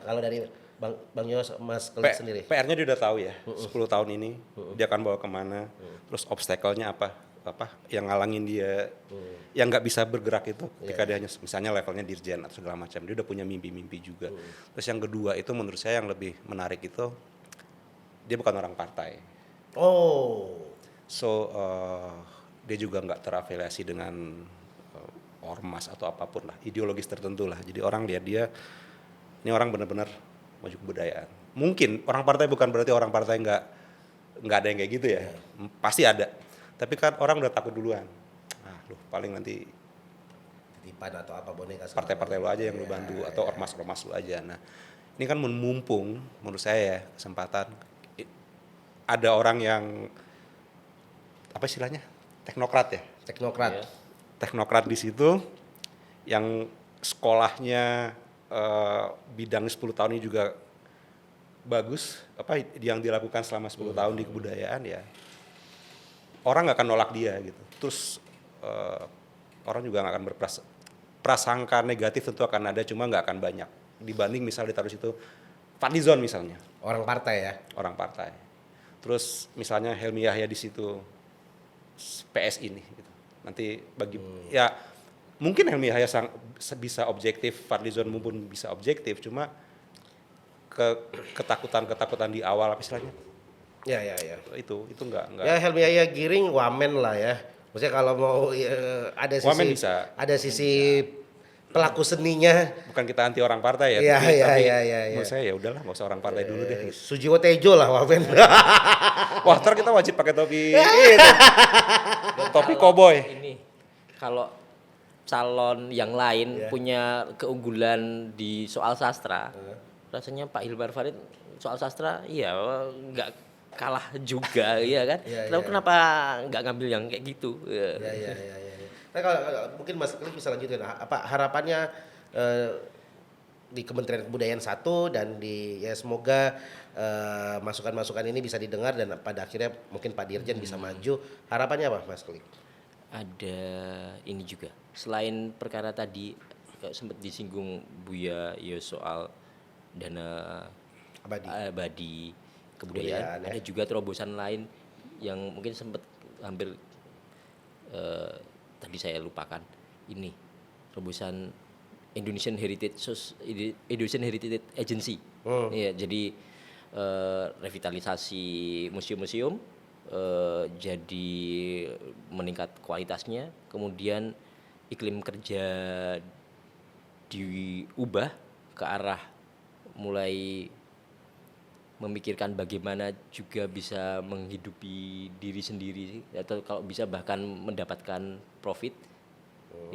Speaker 1: Kalau dari Bang Yos, Mas Kelit sendiri.
Speaker 2: PR-nya dia udah tahu ya, 10 tahun ini dia akan bawa kemana, terus obstacle-nya apa yang ngalangin dia, yang nggak bisa bergerak itu ketika dia hanya misalnya levelnya dirjen atau segala macam, dia udah punya mimpi-mimpi juga. Terus yang kedua itu menurut saya yang lebih menarik itu dia bukan orang partai, so dia juga nggak terafiliasi dengan ormas atau apapun lah, ideologis tertentu lah. Jadi orang lihat dia, ini orang benar-benar maju kebudayaan. Mungkin orang partai bukan berarti orang partai nggak ada yang kayak gitu ya, pasti ada. Tapi kan orang udah takut duluan. Lu paling nanti
Speaker 1: Titipan atau apa boneka.
Speaker 2: partai-partai lu aja yang lu bantu atau ormas-ormas lu aja. Nah, ini kan mumpung menurut saya ya kesempatan ada orang yang apa istilahnya teknokrat ya. Teknokrat di situ yang sekolahnya bidang 10 tahun ini juga bagus, apa yang dilakukan selama 10 tahun di kebudayaan ya. Orang nggak akan nolak dia gitu. Terus orang juga nggak akan berprasangka negatif, tentu akan ada, cuma nggak akan banyak. Dibanding misalnya ditaruh situ Fadlizon misalnya.
Speaker 1: Orang partai ya.
Speaker 2: Orang partai. Terus misalnya Helmi Yahya di situ PS ini gitu. Nanti bagi ya mungkin Helmi Yahya bisa objektif, Fadlizon pun bisa objektif, cuma ketakutan di awal apa istilahnya.
Speaker 1: Ya.
Speaker 2: Itu enggak.
Speaker 1: Ya Helmi Yahya Giring wamen lah ya. Maksudnya kalau mau
Speaker 2: Wamen bisa.
Speaker 1: ada sisi pelaku seninya.
Speaker 2: Bukan kita anti orang partai ya.
Speaker 1: Iya,
Speaker 2: tapi
Speaker 1: iya.
Speaker 2: menurut saya ya udahlah, nggak usah orang partai dulu deh. Gitu.
Speaker 1: Sujiwo Tejo lah wamen.
Speaker 2: Wah, ntar kita wajib pakai topi topi koboi.
Speaker 3: Ini kalau calon yang lain punya keunggulan di soal sastra, rasanya Pak Hilmar Farid soal sastra, iya nggak kalah juga, ya kan? Kenapa nggak ngambil yang kayak gitu?
Speaker 1: Iya. Nah, kalau mungkin Mas Klik bisa lanjutin, apa harapannya di Kementerian Kebudayaan satu dan ya semoga masukan-masukan ini bisa didengar dan pada akhirnya mungkin Pak Dirjen bisa maju. Harapannya apa Mas Klik?
Speaker 3: Ada ini juga, selain perkara tadi sempat disinggung Buya ya soal dana abadi kebudayaan, ada juga terobosan lain yang mungkin sempat hampir tadi saya lupakan, ini terobosan Indonesian Heritage Agency. Ya, jadi revitalisasi museum-museum jadi meningkat kualitasnya, kemudian iklim kerja diubah ke arah mulai memikirkan bagaimana juga bisa menghidupi diri sendiri atau kalau bisa bahkan mendapatkan profit.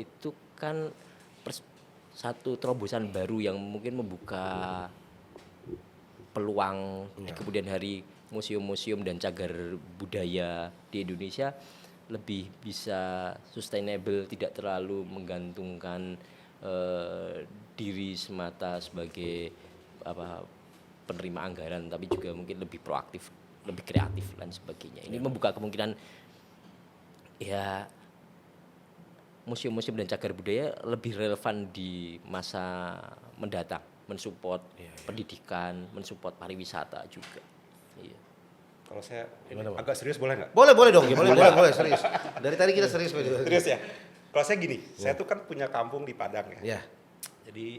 Speaker 3: Itu kan satu terobosan baru yang mungkin membuka peluang di kemudian hari museum-museum dan cagar budaya di Indonesia lebih bisa sustainable, tidak terlalu menggantungkan diri semata sebagai penerima anggaran, tapi juga mungkin lebih proaktif, lebih kreatif dan sebagainya. Ini membuka kemungkinan ya museum-museum dan cagar budaya lebih relevan di masa mendatang, mensupport pendidikan, mensupport pariwisata juga. Iya.
Speaker 2: Kalau saya agak serius boleh nggak?
Speaker 1: Boleh dong, boleh serius. Dari tadi kita serius.
Speaker 2: Serius ya. Kalau saya gini, saya tuh kan punya kampung di Padang ya.
Speaker 1: Ya.
Speaker 2: Jadi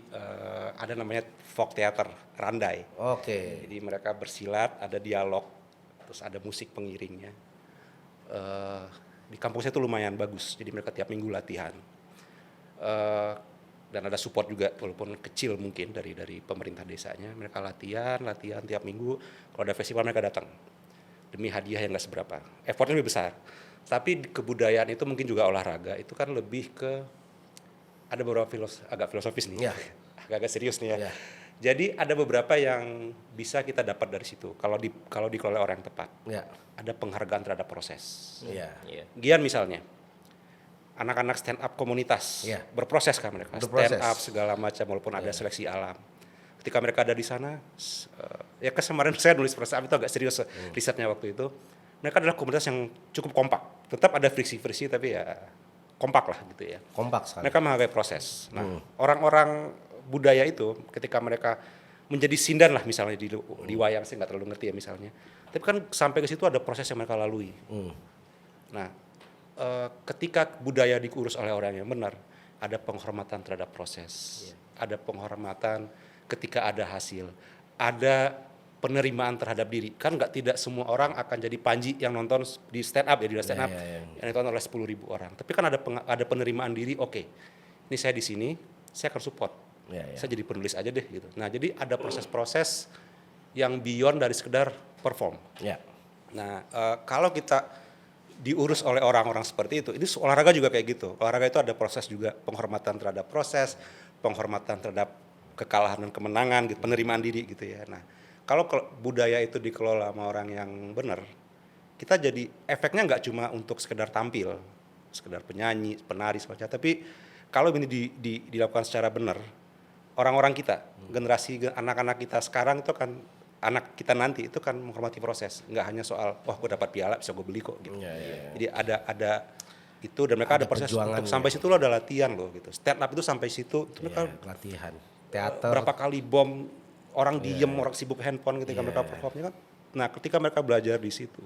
Speaker 2: ada namanya folk theater Randai.
Speaker 1: Oke.
Speaker 2: Jadi mereka bersilat, ada dialog, terus ada musik pengiringnya. Di kampung saya tuh lumayan bagus, jadi mereka tiap minggu latihan. Dan ada support juga, walaupun kecil mungkin dari pemerintah desanya. Mereka latihan tiap minggu. Kalau ada festival mereka datang demi hadiah yang nggak seberapa. Effortnya lebih besar. Tapi kebudayaan itu mungkin juga olahraga. Itu kan lebih ke ada beberapa agak filosofis nih, agak serius nih ya. Jadi ada beberapa yang bisa kita dapat dari situ. Kalau dikelola orang yang tepat. Ada penghargaan terhadap proses. Gian misalnya. Anak-anak stand up komunitas berproses kan mereka, stand up segala macam walaupun ada seleksi alam. Ketika mereka ada di sana, ya kemarin saya nulis proses itu agak serius risetnya waktu itu. Mereka adalah komunitas yang cukup kompak, tetap ada friksi-friksi tapi ya kompak lah gitu ya.
Speaker 1: Kompak sekali.
Speaker 2: Mereka menghargai proses. Nah, orang-orang budaya itu ketika mereka menjadi sindan lah misalnya di wayang, saya nggak terlalu ngerti ya misalnya. Tapi kan sampai ke situ ada proses yang mereka lalui. Nah, ketika budaya diurus oleh orang yang benar, ada penghormatan terhadap proses, ada penghormatan ketika ada hasil, ada penerimaan terhadap diri. Kan tidak semua orang akan jadi Panji yang nonton di stand up yang ditonton oleh 10.000 orang. Tapi kan ada penerimaan diri. Oke, ini saya di sini, saya akan support. Saya jadi penulis aja deh gitu. Nah, jadi ada proses-proses yang beyond dari sekedar perform. Nah, kalau kita diurus oleh orang-orang seperti itu, ini olahraga juga kayak gitu. Olahraga itu ada proses juga, penghormatan terhadap proses, penghormatan terhadap kekalahan dan kemenangan, gitu, penerimaan diri gitu ya. Nah, kalau budaya itu dikelola sama orang yang benar, kita jadi efeknya nggak cuma untuk sekedar tampil, sekedar penyanyi, penari semacam, tapi kalau ini dilakukan secara benar, orang-orang kita, generasi anak-anak kita sekarang itu kan, anak kita nanti itu kan menghormati proses, nggak hanya soal wah gue dapat piala bisa gue beli kok gitu. Jadi ada itu dan mereka ada proses untuk sampai situ lo ada latihan loh gitu. Stand up itu sampai situ itu mereka
Speaker 1: latihan. Teater.
Speaker 2: Berapa kali bom orang diem, orang sibuk handphone ketika mereka performnya kan. Nah, ketika mereka belajar di situ.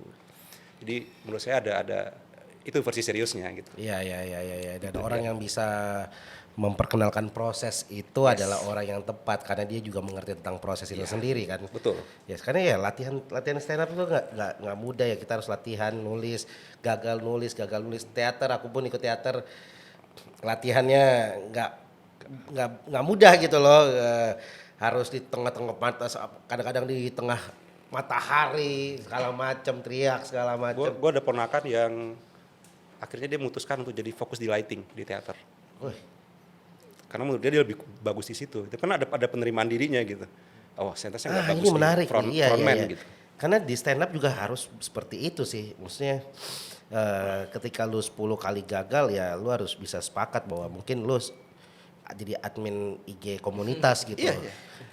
Speaker 2: Jadi menurut saya ada itu versi seriusnya gitu.
Speaker 1: Iya. Dan orang yang bisa memperkenalkan proses itu adalah orang yang tepat karena dia juga mengerti tentang proses itu sendiri kan.
Speaker 2: Betul.
Speaker 1: Ya, karena ya latihan stand up itu nggak mudah ya, kita harus latihan gagal nulis teater. Aku pun ikut teater, latihannya nggak mudah gitu loh. Harus di tengah-tengah panas, kadang-kadang di tengah matahari segala macam, teriak segala macam.
Speaker 2: Gue ada ponakan yang akhirnya dia memutuskan untuk jadi fokus di lighting di teater.
Speaker 1: Wih.
Speaker 2: Karena menurut dia lebih bagus di situ. Itu kan ada penerimaan dirinya gitu. Oh, sentasnya nggak bagus
Speaker 1: Ini menarik
Speaker 2: di
Speaker 1: nih.
Speaker 2: frontman
Speaker 1: Iya.
Speaker 2: gitu.
Speaker 1: Karena di stand up juga harus seperti itu sih. Maksudnya ketika lu 10 kali gagal ya lu harus bisa sepakat bahwa mungkin lu jadi admin IG komunitas gitu.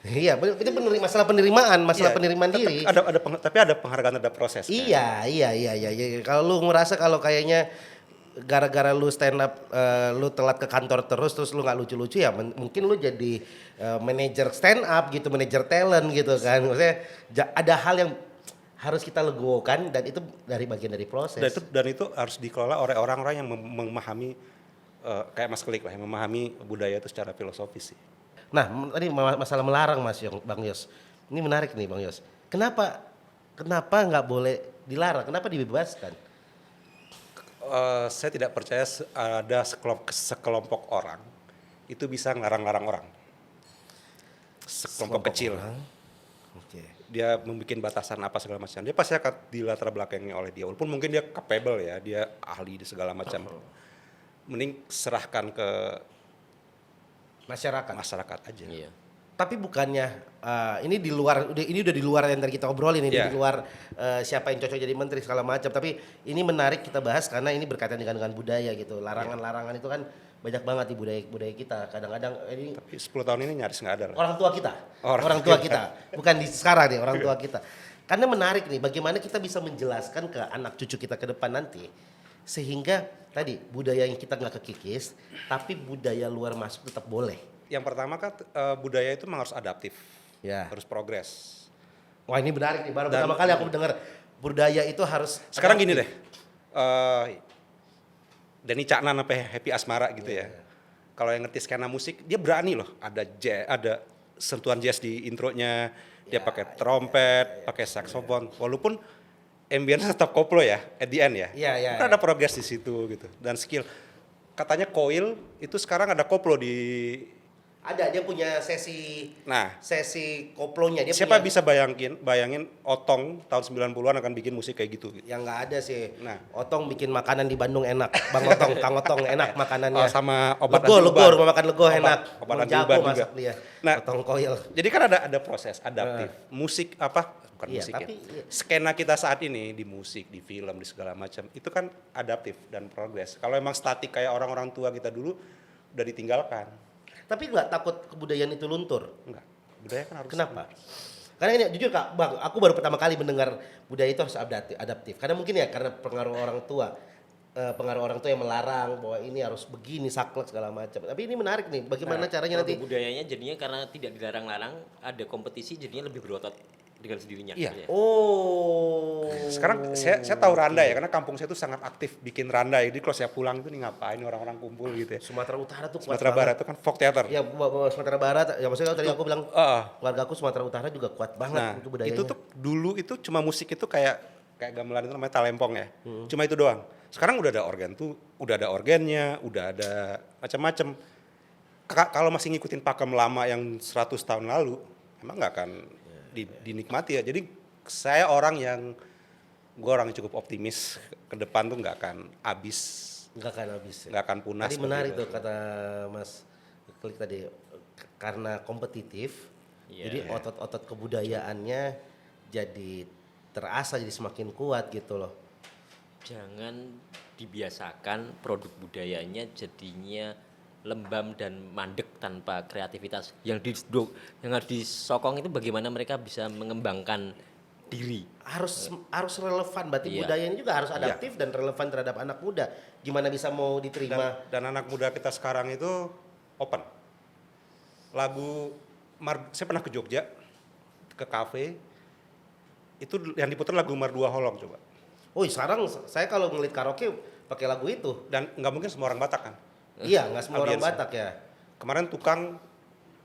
Speaker 1: Iya, itu masalah penerimaan diri.
Speaker 2: Tapi ada penghargaan terhadap proses. Kan?
Speaker 1: Iya. Kalau lu ngerasa kalau kayaknya gara-gara lu stand up, lu telat ke kantor terus lu nggak lucu-lucu ya, mungkin lu jadi manajer stand up gitu, manajer talent gitu kan. Maksudnya ada hal yang harus kita legokan dan itu dari bagian dari proses.
Speaker 2: Dan itu harus dikelola oleh orang-orang yang memahami kayak Mas Klik lah, yang memahami budaya itu secara filosofis sih.
Speaker 1: Nah, tadi masalah melarang Bang Yos. Ini menarik nih Bang Yos. Kenapa nggak boleh dilarang? Kenapa dibebaskan?
Speaker 2: Saya tidak percaya ada sekelompok orang itu bisa ngelarang-larang orang. Sekelompok kecil.
Speaker 1: Oke.
Speaker 2: Dia membuat batasan apa segala macam. Dia pasti akan dilatar belakangi oleh dia. Walaupun mungkin dia capable ya, dia ahli di segala macam. Mending serahkan ke masyarakat aja.
Speaker 3: Iya.
Speaker 1: Tapi bukannya ini udah di luar yang tadi kita obrolin ini, di luar siapa yang cocok jadi menteri segala macam. Tapi ini menarik kita bahas karena ini berkaitan dengan budaya gitu. Larangan-larangan itu kan banyak banget di budaya kita. Kadang-kadang ini
Speaker 2: Tapi 10 tahun ini nyaris nggak ada lah.
Speaker 1: orang tua kita.
Speaker 2: Orang
Speaker 1: Tua kita. Bukan di sekarang nih, orang tua kita. Karena menarik nih bagaimana kita bisa menjelaskan ke anak cucu kita ke depan nanti sehingga tadi budaya yang kita nggak kekikis, tapi budaya luar masuk tetap boleh.
Speaker 2: Yang pertama kan budaya itu memang harus adaptif, harus progres.
Speaker 1: Wah ini menarik nih, baru pertama kali aku dengar budaya itu harus.
Speaker 2: Sekarang gini deh, Denny Caknan sampai Happy Asmara gitu ya. Kalau yang ngerti skena musik, dia berani loh. Ada sentuhan jazz di intronya, dia pakai trompet, pakai saksofon. Walaupun ambience tetap koplo ya, at the end ya. Kan ada progres di situ gitu dan skill. Katanya Koil itu sekarang ada koplo di.
Speaker 1: Ada, dia punya sesi koplonya.
Speaker 2: Siapa bisa bayangin Otong tahun 90-an akan bikin musik kayak gitu?
Speaker 1: Yang nggak ada sih. Nah, Otong bikin makanan di Bandung enak. Kang Otong enak makanannya.
Speaker 2: Sama obat
Speaker 1: lego, rumah makan lego enak.
Speaker 2: Obat
Speaker 1: jago
Speaker 2: juga.
Speaker 1: masak dia.
Speaker 2: Nah,
Speaker 1: Otong Koil.
Speaker 2: Jadi kan ada proses adaptif. Musik musik tapi, ya. Skena kita saat ini di musik, di film, di segala macam itu kan adaptif dan progres. Kalau emang statik kayak orang-orang tua kita dulu udah ditinggalkan.
Speaker 1: Tapi nggak takut kebudayaan itu luntur?
Speaker 2: Enggak. Budaya kan harus.
Speaker 1: Kenapa? Karena ini jujur Kak, Bang, aku baru pertama kali mendengar budaya itu harus adaptif. Karena mungkin ya karena pengaruh orang tua yang melarang bahwa ini harus begini, saklek segala macam. Tapi ini menarik nih, bagaimana caranya nanti
Speaker 3: budayanya jadinya karena tidak dilarang-larang, ada kompetisi jadinya lebih berotot dengan sendirinya.
Speaker 2: Iya.
Speaker 1: Oh.
Speaker 2: Sekarang saya tahu Randai ya, karena kampung saya itu sangat aktif bikin Randai. Jadi kalau saya pulang itu nih ngapain orang-orang kumpul gitu ya.
Speaker 1: Sumatera Utara tuh
Speaker 2: Sumatera Barat itu kan folk theater.
Speaker 1: Ya Sumatera Barat, ya maksudnya tadi aku bilang keluarga aku Sumatera Utara juga kuat banget itu budayanya.
Speaker 2: Itu tuh dulu itu cuma musik itu kayak gamelan itu namanya talempong ya. Cuma itu doang. Sekarang udah ada organ tuh, udah ada organnya, udah ada macam-macam. Kalau masih ngikutin pakem lama yang 100 tahun lalu, emang nggak akan dinikmati ya. Jadi saya orang yang cukup optimis ke depan tuh nggak akan habis. Nggak akan punah.
Speaker 1: Tadi menarik tuh kata Mas Klik tadi, karena kompetitif, jadi otot-otot kebudayaannya jadi terasa jadi semakin kuat gitu loh.
Speaker 3: Jangan dibiasakan produk budayanya jadinya lembam dan mandek tanpa kreativitas. Yang harus disokong itu bagaimana mereka bisa mengembangkan diri.
Speaker 1: Harus relevan, berarti budaya ini juga harus adaptif dan relevan terhadap anak muda. Gimana bisa mau diterima?
Speaker 2: Dan anak muda kita sekarang itu open. Saya pernah ke Jogja, ke kafe, itu yang diputar lagu Mardua Holong coba.
Speaker 1: Oh sekarang saya kalau ngeliat karaoke pakai lagu itu.
Speaker 2: Dan nggak mungkin semua orang Batak kan.
Speaker 1: Iya, nggak semua orang
Speaker 2: Audiensnya.
Speaker 1: Batak ya.
Speaker 2: Kemarin tukang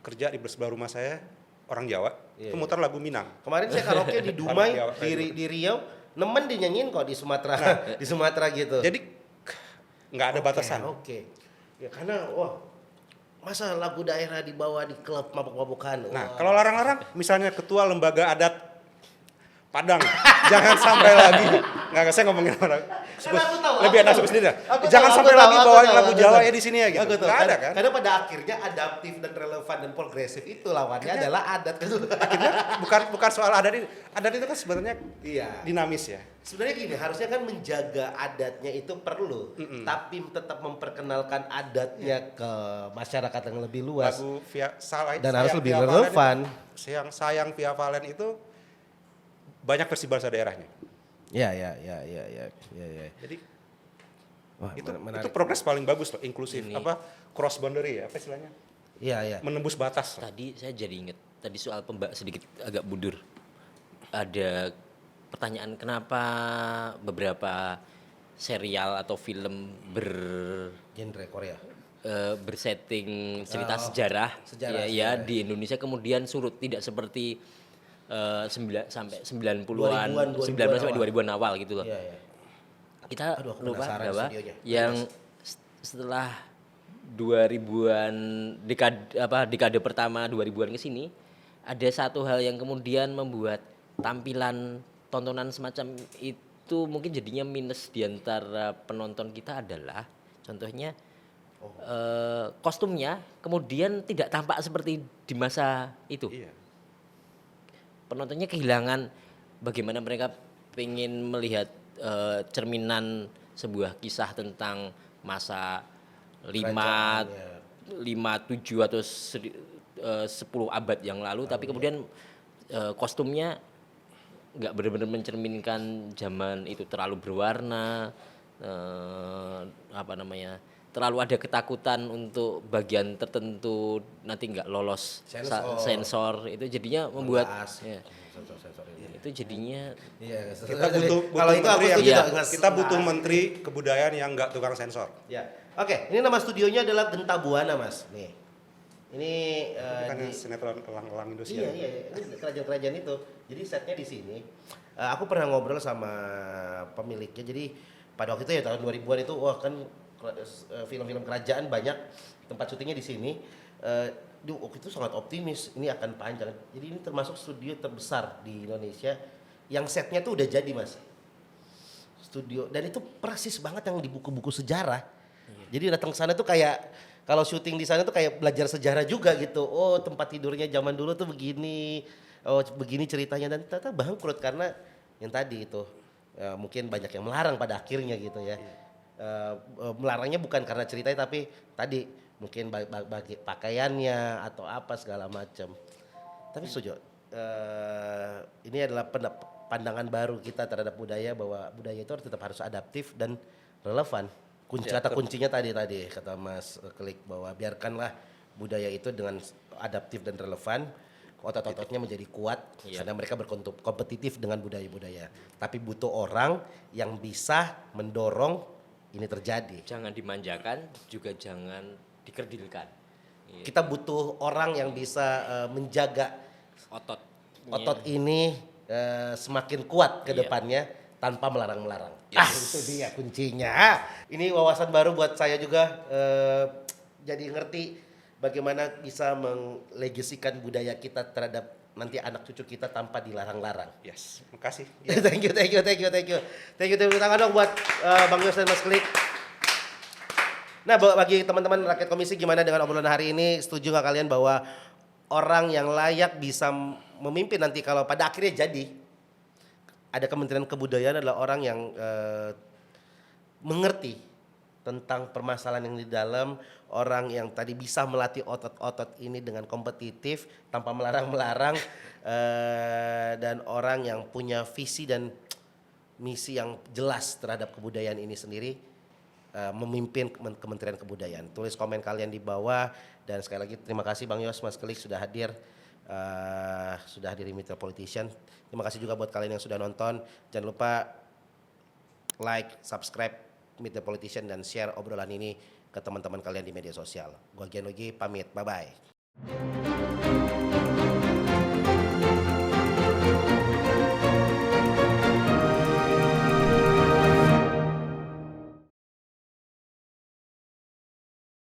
Speaker 2: kerja di sebelah rumah saya orang Jawa,
Speaker 1: Iya,
Speaker 2: itu muter lagu Minang.
Speaker 1: Kemarin saya karaoke di Dumai,
Speaker 2: Jawa, kayak
Speaker 1: di Riau, nemen dinyanyiin kok di Sumatera, di Sumatera gitu.
Speaker 2: Jadi nggak ada
Speaker 1: Oke,
Speaker 2: batasan.
Speaker 1: Oke. Ya karena wah, masa lagu daerah dibawa di klub mabuk-mabukan.
Speaker 2: Nah,
Speaker 1: Wah.
Speaker 2: kalau larang-larang, misalnya ketua lembaga adat Padang, jangan sampai lagi. Nggak, saya ngomongin orang.
Speaker 1: Aku tahu,
Speaker 2: Lebih
Speaker 1: aku
Speaker 2: enak
Speaker 1: tahu.
Speaker 2: sebut sendiri.
Speaker 1: Aku
Speaker 2: Jangan
Speaker 1: tahu,
Speaker 2: sampai
Speaker 1: aku
Speaker 2: lagi
Speaker 1: tahu,
Speaker 2: bawain
Speaker 1: aku
Speaker 2: lagu
Speaker 1: tahu,
Speaker 2: Jawa
Speaker 1: aku
Speaker 2: ya di sini ya gitu.
Speaker 1: Aku tahu.
Speaker 2: Nggak ada kan?
Speaker 1: Karena pada akhirnya adaptif dan relevan dan progresif itu lawannya adalah adat.
Speaker 2: Akhirnya bukan soal adat ini. Adat itu kan sebenarnya
Speaker 1: Iya.
Speaker 2: dinamis ya.
Speaker 1: Sebenarnya gini, harusnya kan menjaga adatnya itu perlu, tapi tetap memperkenalkan adatnya ke masyarakat yang lebih luas.
Speaker 2: Lagu Salah
Speaker 1: Dan harus lebih
Speaker 2: Via Valen
Speaker 1: relevan.
Speaker 2: sayang Via Valen itu banyak versi bahasa daerahnya.
Speaker 1: Ya.
Speaker 2: Jadi
Speaker 1: Wah,
Speaker 2: itu progres paling bagus loh, inklusif, apa cross boundary ya, apa istilahnya?
Speaker 1: Iya.
Speaker 2: Menembus batas.
Speaker 3: Tadi saya jadi inget tadi soal sedikit agak budur. Ada pertanyaan kenapa beberapa serial atau film
Speaker 1: Genre Korea.
Speaker 3: bersetting cerita
Speaker 1: Oh,
Speaker 3: sejarah,
Speaker 1: sejarah,
Speaker 3: ya
Speaker 1: sejarah.
Speaker 3: di Indonesia kemudian surut, tidak seperti 90-an
Speaker 1: 2000-an
Speaker 3: 19 sampai 2000-an awal gitu loh.
Speaker 1: Iya.
Speaker 3: Kita
Speaker 1: Aduh, aku
Speaker 3: lupa
Speaker 1: penasaran
Speaker 3: bahwa
Speaker 1: studionya.
Speaker 3: yang setelah 2000-an dekade pertama 2000-an ke sini ada satu hal yang kemudian membuat tampilan tontonan semacam itu mungkin jadinya minus di antara penonton kita adalah contohnya kostumnya kemudian tidak tampak seperti di masa itu.
Speaker 2: Iya.
Speaker 3: Penontonnya kehilangan bagaimana mereka pengen melihat cerminan sebuah kisah tentang masa 5, 7 atau 10 abad yang lalu, tapi kemudian kostumnya nggak benar-benar mencerminkan zaman itu, terlalu berwarna, terlalu ada ketakutan untuk bagian tertentu nanti nggak lolos sensor itu jadinya membuat
Speaker 1: Sensor ini.
Speaker 3: itu jadinya
Speaker 2: Kita butuh
Speaker 1: Kalau itu aku
Speaker 2: menteri
Speaker 1: setuju
Speaker 3: yang-
Speaker 1: tuh,
Speaker 2: kita butuh menteri kebudayaan yang nggak tukang sensor.
Speaker 1: Ya. Oke, ini nama studionya adalah Genta Buana, Mas. Nih. Ini
Speaker 2: Bukan
Speaker 1: di
Speaker 2: sinetron elang-elang Indonesia.
Speaker 1: Iya, ini kerajaan-kerajaan itu. Jadi setnya di sini. Aku pernah ngobrol sama pemiliknya. Jadi pada waktu itu ya tahun 2000-an itu wah kan film-film kerajaan banyak, tempat syutingnya di sini. Waktu itu sangat optimis ini akan panjang. Jadi ini termasuk studio terbesar di Indonesia yang setnya tuh udah jadi, Mas. Studio dan itu persis banget yang di buku-buku sejarah. Jadi datang ke sana tuh kayak kalau syuting di sana tuh kayak belajar sejarah juga gitu. Oh, tempat tidurnya zaman dulu tuh begini. Oh, begini ceritanya dan ternyata bangkrut karena yang tadi itu mungkin banyak yang melarang pada akhirnya gitu ya. Melarangnya bukan karena ceritanya tapi tadi mungkin bagi pakaiannya atau apa segala macam. Tapi setuju. Ini adalah pandangan baru kita terhadap budaya bahwa budaya itu tetap harus adaptif dan relevan. Kata kuncinya tadi kata Mas Klik bahwa biarkanlah budaya itu dengan adaptif dan relevan, otot-ototnya menjadi kuat karena mereka berkompetitif dengan budaya-budaya. Tapi butuh orang yang bisa mendorong ini terjadi.
Speaker 3: jangan dimanjakan juga jangan dikerdilkan. Iya.
Speaker 1: Kita butuh orang yang bisa menjaga otot ini semakin kuat ke depannya tanpa melarang-melarang. Itu dia kuncinya. Ini wawasan baru buat saya juga. Jadi ngerti bagaimana bisa menglegasikan budaya kita terhadap nanti anak cucu kita tanpa dilarang-larang.
Speaker 2: Yes, makasih.
Speaker 1: Thank you. Tepuk tangan dong buat Bang Yos dan Mas Klik. Nah, bagi teman-teman rakyat komisi gimana dengan obrolan hari ini? Setuju nggak kalian bahwa orang yang layak bisa memimpin nanti kalau pada akhirnya jadi ada Kementerian Kebudayaan adalah orang yang mengerti tentang permasalahan yang di dalam, orang yang tadi bisa melatih otot-otot ini dengan kompetitif tanpa melarang-melarang, dan orang yang punya visi dan misi yang jelas terhadap kebudayaan ini sendiri, memimpin Kementerian Kebudayaan. Tulis komen kalian di bawah dan sekali lagi terima kasih Bang Yos, Mas Klik sudah hadir. Sudah hadir di Mitra Politician. Terima kasih juga buat kalian yang sudah nonton. Jangan lupa like, subscribe, Meet the Politician dan share obrolan ini ke teman-teman kalian di media sosial. Gua Gian Luigi pamit, bye-bye.